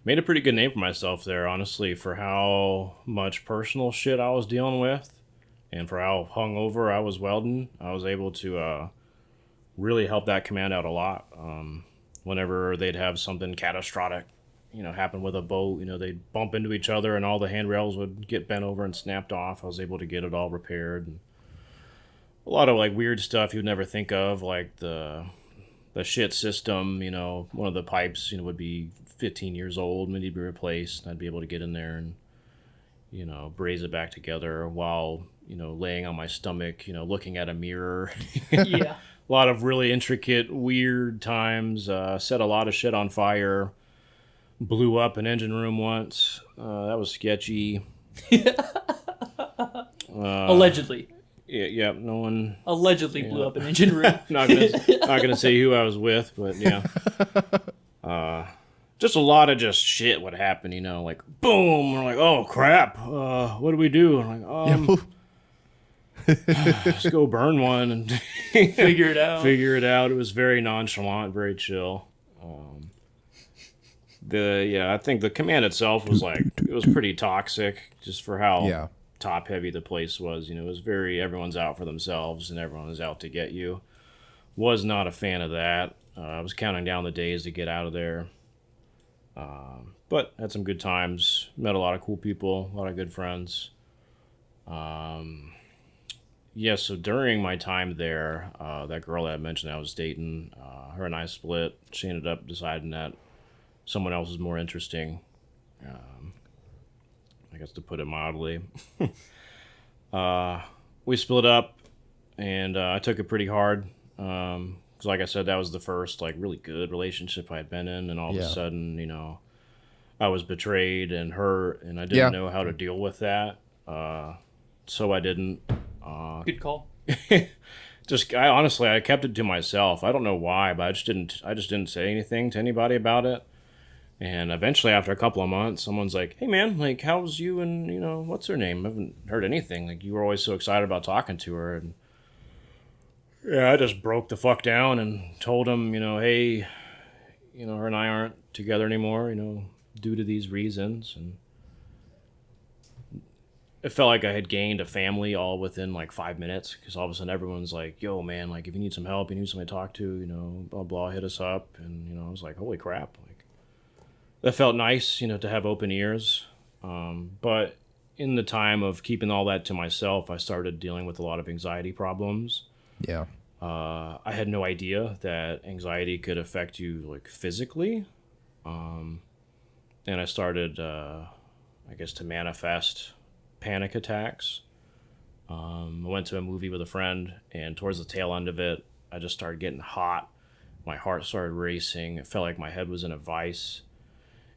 Made a pretty good name for myself there, honestly, for how much personal shit I was dealing with and for how hungover I was welding. I was able to really help that command out a lot. Whenever they'd have something catastrophic, happen with a boat, they'd bump into each other and all the handrails would get bent over and snapped off. I was able to get it all repaired. And a lot of like weird stuff you'd never think of, like the shit system, one of the pipes, would be 15 years old and needed to be replaced. And I'd be able to get in there and, braze it back together while, laying on my stomach, looking at a mirror. Yeah. A lot of really intricate, weird times. Set a lot of shit on fire. Blew up an engine room once. That was sketchy. Allegedly. Yeah, no one allegedly blew up an engine room. not gonna say who I was with, but yeah. Just a lot of just shit would happen, like boom, we're like, oh crap, what do we do? I'm like, let's go burn one and figure it out. It was very nonchalant, very chill. I think the command itself was like, it was pretty toxic just for how top heavy the place was. It was very, everyone's out for themselves and everyone is out to get you. Was not a fan of that. I was counting down the days to get out of there. But had some good times. Met a lot of cool people, a lot of good friends. So during my time there, that girl that I mentioned I was dating, her and I split. She ended up deciding that someone else is more interesting. I guess to put it mildly. We split up, and I took it pretty hard. Because like I said, that was the first like really good relationship I had been in, and all of a sudden, I was betrayed and hurt, and I didn't know how to deal with that. So I didn't. Good call. I kept it to myself. I don't know why, but I just didn't say anything to anybody about it. And eventually, after a couple of months, someone's like, "Hey, man, like, how's you and what's her name? I haven't heard anything. Like, you were always so excited about talking to her." And I just broke the fuck down and told him, hey, her and I aren't together anymore, due to these reasons. And it felt like I had gained a family all within like 5 minutes, because all of a sudden everyone's like, yo, man, like if you need some help, you need somebody to talk to, blah, blah, hit us up. And, I was like, holy crap. Like, that felt nice, to have open ears. But in the time of keeping all that to myself, I started dealing with a lot of anxiety problems. Yeah. I had no idea that anxiety could affect you like physically. And I started, to manifest panic attacks. I went to a movie with a friend, and towards the tail end of it, I just started getting hot. My heart started racing. It felt like my head was in a vice.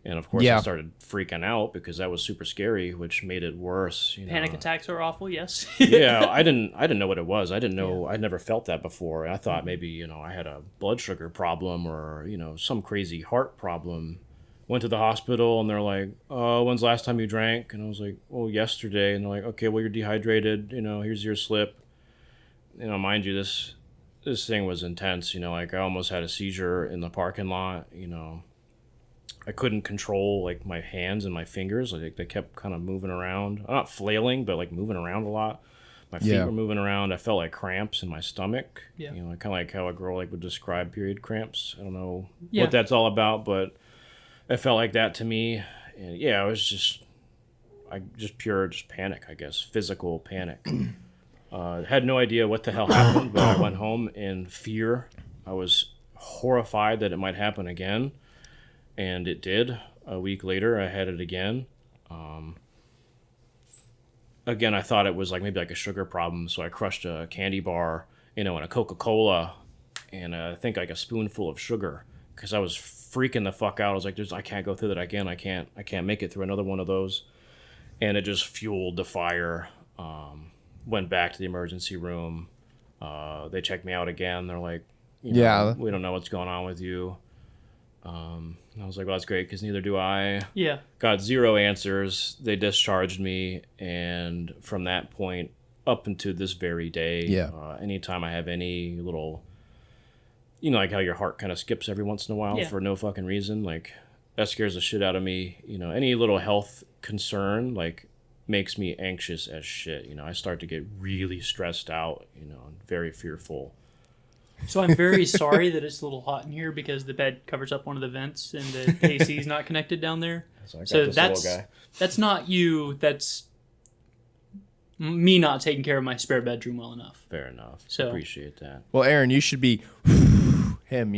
And of course, I started freaking out because that was super scary, which made it worse. Panic attacks are awful, yes. I didn't know what it was. I didn't know. I'd never felt that before. I thought maybe, I had a blood sugar problem or, some crazy heart problem. Went to the hospital and they're like, "Oh, when's the last time you drank?" And I was like, "Oh, yesterday." And they're like, "Okay, well, you're dehydrated. Here's your slip." Mind you, this thing was intense. I almost had a seizure in the parking lot. I couldn't control like my hands and my fingers. Like they kept kind of moving around. Not flailing, but like moving around a lot. My feet were moving around. I felt like cramps in my stomach. Yeah. Kind of like how a girl like would describe period cramps. I don't know what that's all about, but it felt like that to me. And just panic, I guess, physical panic. Had no idea what the hell happened, but I went home in fear. I was horrified that it might happen again, and it did. A week later, I had it again. Again, I thought it was maybe a sugar problem, so I crushed a candy bar, and a Coca-Cola, and I think a spoonful of sugar, because I was freaking the fuck out. I was like, I can't go through that again. I can't make it through another one of those. And it just fueled the fire. Went back to the emergency room. They checked me out again. They're like, we don't know what's going on with you. And I was like, well, that's great, because neither do I. Yeah. Got 0 answers. They discharged me. And from that point up into this very day, anytime I have any little, like how your heart kind of skips every once in a while for no fucking reason, that scares the shit out of me. Any little health concern, makes me anxious as shit. I start to get really stressed out, and very fearful. So I'm very sorry that it's a little hot in here, because the bed covers up one of the vents and the AC is not connected down there. So that's not you. That's me not taking care of my spare bedroom well enough. Fair enough. So appreciate that. Well, Aaron, you should be him,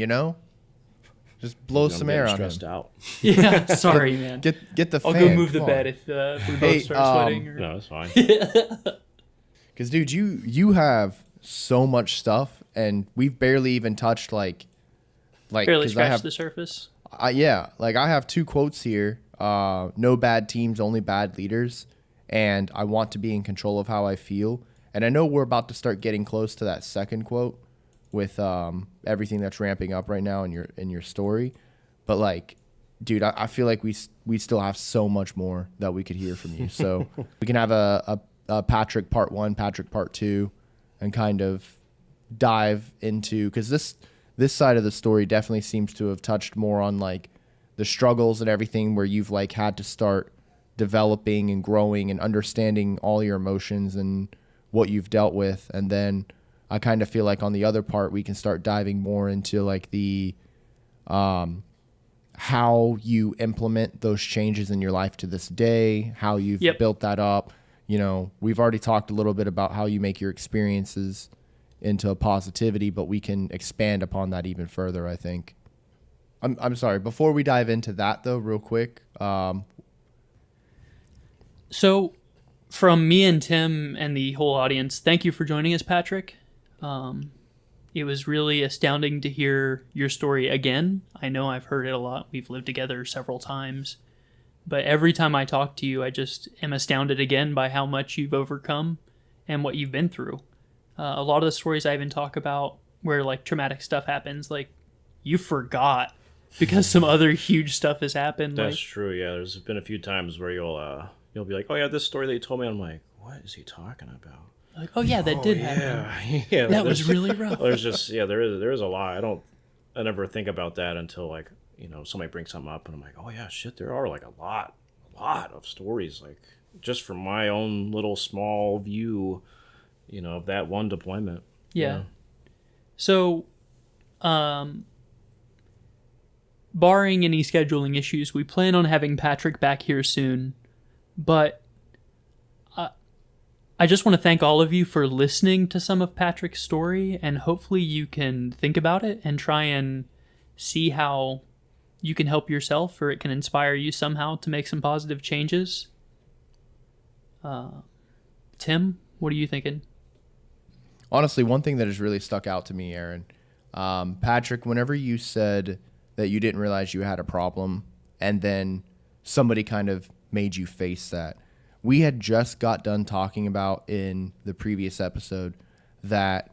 Just blow some air on stressed him. Out. Yeah, sorry, man. Get the I'll fan. go move the bed if we both start sweating. Or... No, it's fine. Because, dude, you have so much stuff, and we've barely even touched barely scratched the surface. I have 2 quotes here. No bad teams, only bad leaders. And I want to be in control of how I feel. And I know we're about to start getting close to that second quote with everything that's ramping up right now in your story. But dude, I feel like we still have so much more that we could hear from you. So we can have a Patrick part 1, Patrick part 2, and kind of dive into, because this side of the story definitely seems to have touched more on the struggles and everything, where you've had to start developing and growing and understanding all your emotions and what you've dealt with. And then I kind of feel like on the other part, we can start diving more into the how you implement those changes in your life to this day, how you've built that up. We've already talked a little bit about how you make your experiences into a positivity, but we can expand upon that even further, I think. I'm sorry, before we dive into that though, real quick. So from me and Tim and the whole audience, thank you for joining us, Patrick. It was really astounding to hear your story again. I know I've heard it a lot. We've lived together several times. But every time I talk to you, I just am astounded again by how much you've overcome and what you've been through. A lot of the stories I even talk about where traumatic stuff happens, you forgot because some other huge stuff has happened. That's true, yeah. There's been a few times where you'll be like, oh yeah, this story that you told me, I'm like, what is he talking about? Oh yeah, that did happen. Yeah, that was really rough. There's just there is a lot. I never think about that until somebody brings something up, and I'm like, oh yeah, shit, there are a lot of stories, just from my own little small view, of that one deployment. Yeah. So, barring any scheduling issues, we plan on having Patrick back here soon, but I just want to thank all of you for listening to some of Patrick's story, and hopefully you can think about it and try and see how you can help yourself, or it can inspire you somehow to make some positive changes. Tim, what are you thinking? Honestly, one thing that has really stuck out to me, Aaron, Patrick, whenever you said that you didn't realize you had a problem, and then somebody kind of made you face that. We had just got done talking about in the previous episode that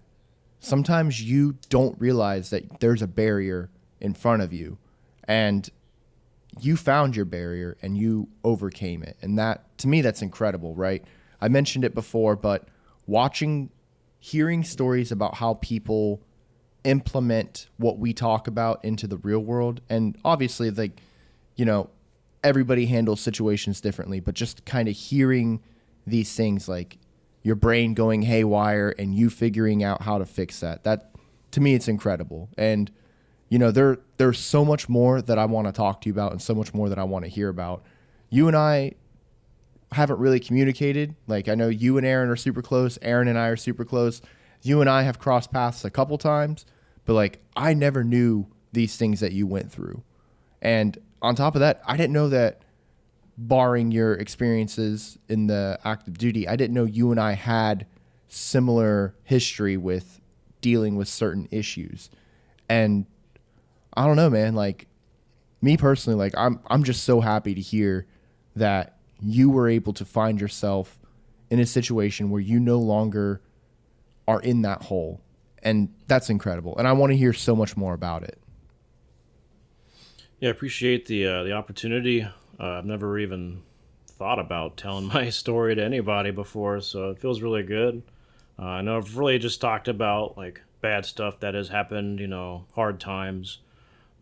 sometimes you don't realize that there's a barrier in front of you, and you found your barrier and you overcame it. And that, to me, that's incredible, right? I mentioned it before, but hearing stories about how people implement what we talk about into the real world, and obviously, everybody handles situations differently, but just kind of hearing these things, your brain going haywire and you figuring out how to fix that, to me, it's incredible. And there's so much more that I want to talk to you about, and so much more that I want to hear about. You and I haven't really communicated. Like, I know you and Aaron are super close. Aaron and I are super close. You and I have crossed paths a couple times, but like, I never knew these things that you went through. And on top of that, I didn't know that, barring your experiences in the active duty, I didn't know you and I had similar history with dealing with certain issues. And I don't know, man, like, me personally, like, I'm just so happy to hear that you were able to find yourself in a situation where you no longer are in that hole. And that's incredible. And I want to hear so much more about it. Yeah, I appreciate the opportunity. I've never even thought about telling my story to anybody before, so it feels really good. I know I've really just talked about like bad stuff that has happened, hard times,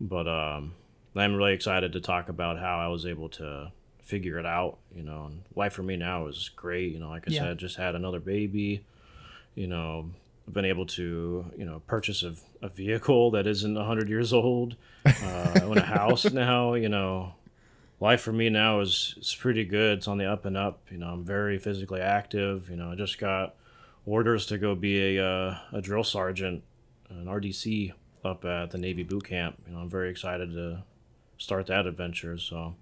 but I'm really excited to talk about how I was able to figure it out, and life for me now is great. Like I said, just had another baby, I've been able to, purchase a vehicle that isn't 100 years old, own a house now, life for me now is pretty good. It's on the up and up. I'm very physically active. I just got orders to go be a drill sergeant, an RDC up at the Navy boot camp. I'm very excited to start that adventure. So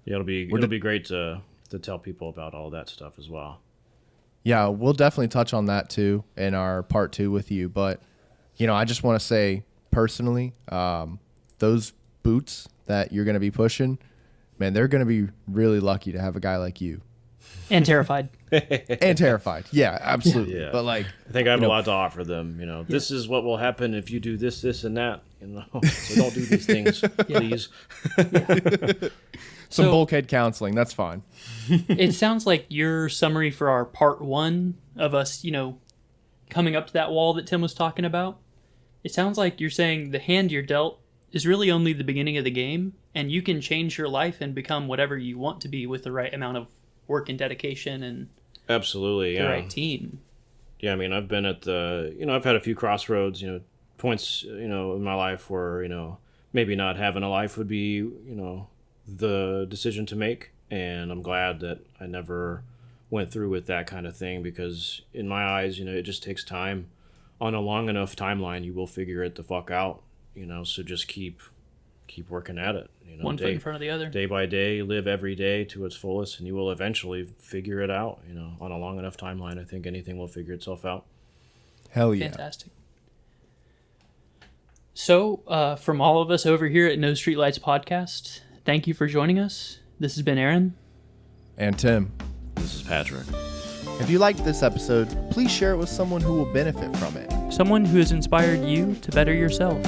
yeah, it'll be great to tell people about all that stuff as well. Yeah, we'll definitely touch on that too in our part 2 with you. But, I just want to say personally, those boots that you're going to be pushing, man, they're going to be really lucky to have a guy like you. And terrified. And terrified. Yeah, absolutely. Yeah. But like, I think I have a lot to offer them. This is what will happen if you do this, this, and that. So don't do these things, please. Some bulkhead counseling. That's fine. It sounds like your summary for our part 1 of us, coming up to that wall that Tim was talking about. It sounds like you're saying the hand you're dealt is really only the beginning of the game, and you can change your life and become whatever you want to be with the right amount of work and dedication and absolutely, the right team. Yeah, I mean, I've been at I've had a few crossroads, points, in my life where, maybe not having a life would be, the decision to make. And I'm glad that I never went through with that kind of thing, because in my eyes, it just takes time. On a long enough timeline, you will figure it the fuck out, so just keep working at it. One foot in front of the other. Day by day, live every day to its fullest, and you will eventually figure it out. On a long enough timeline, I think anything will figure itself out. Hell yeah. Fantastic. So, from all of us over here at No Streetlights Podcast, thank you for joining us. This has been Aaron. And Tim. This is Patrick. If you liked this episode, please share it with someone who will benefit from it. Someone who has inspired you to better yourself.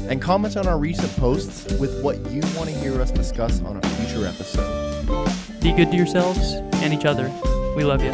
And comment on our recent posts with what you want to hear us discuss on a future episode. Be good to yourselves and each other. We love you.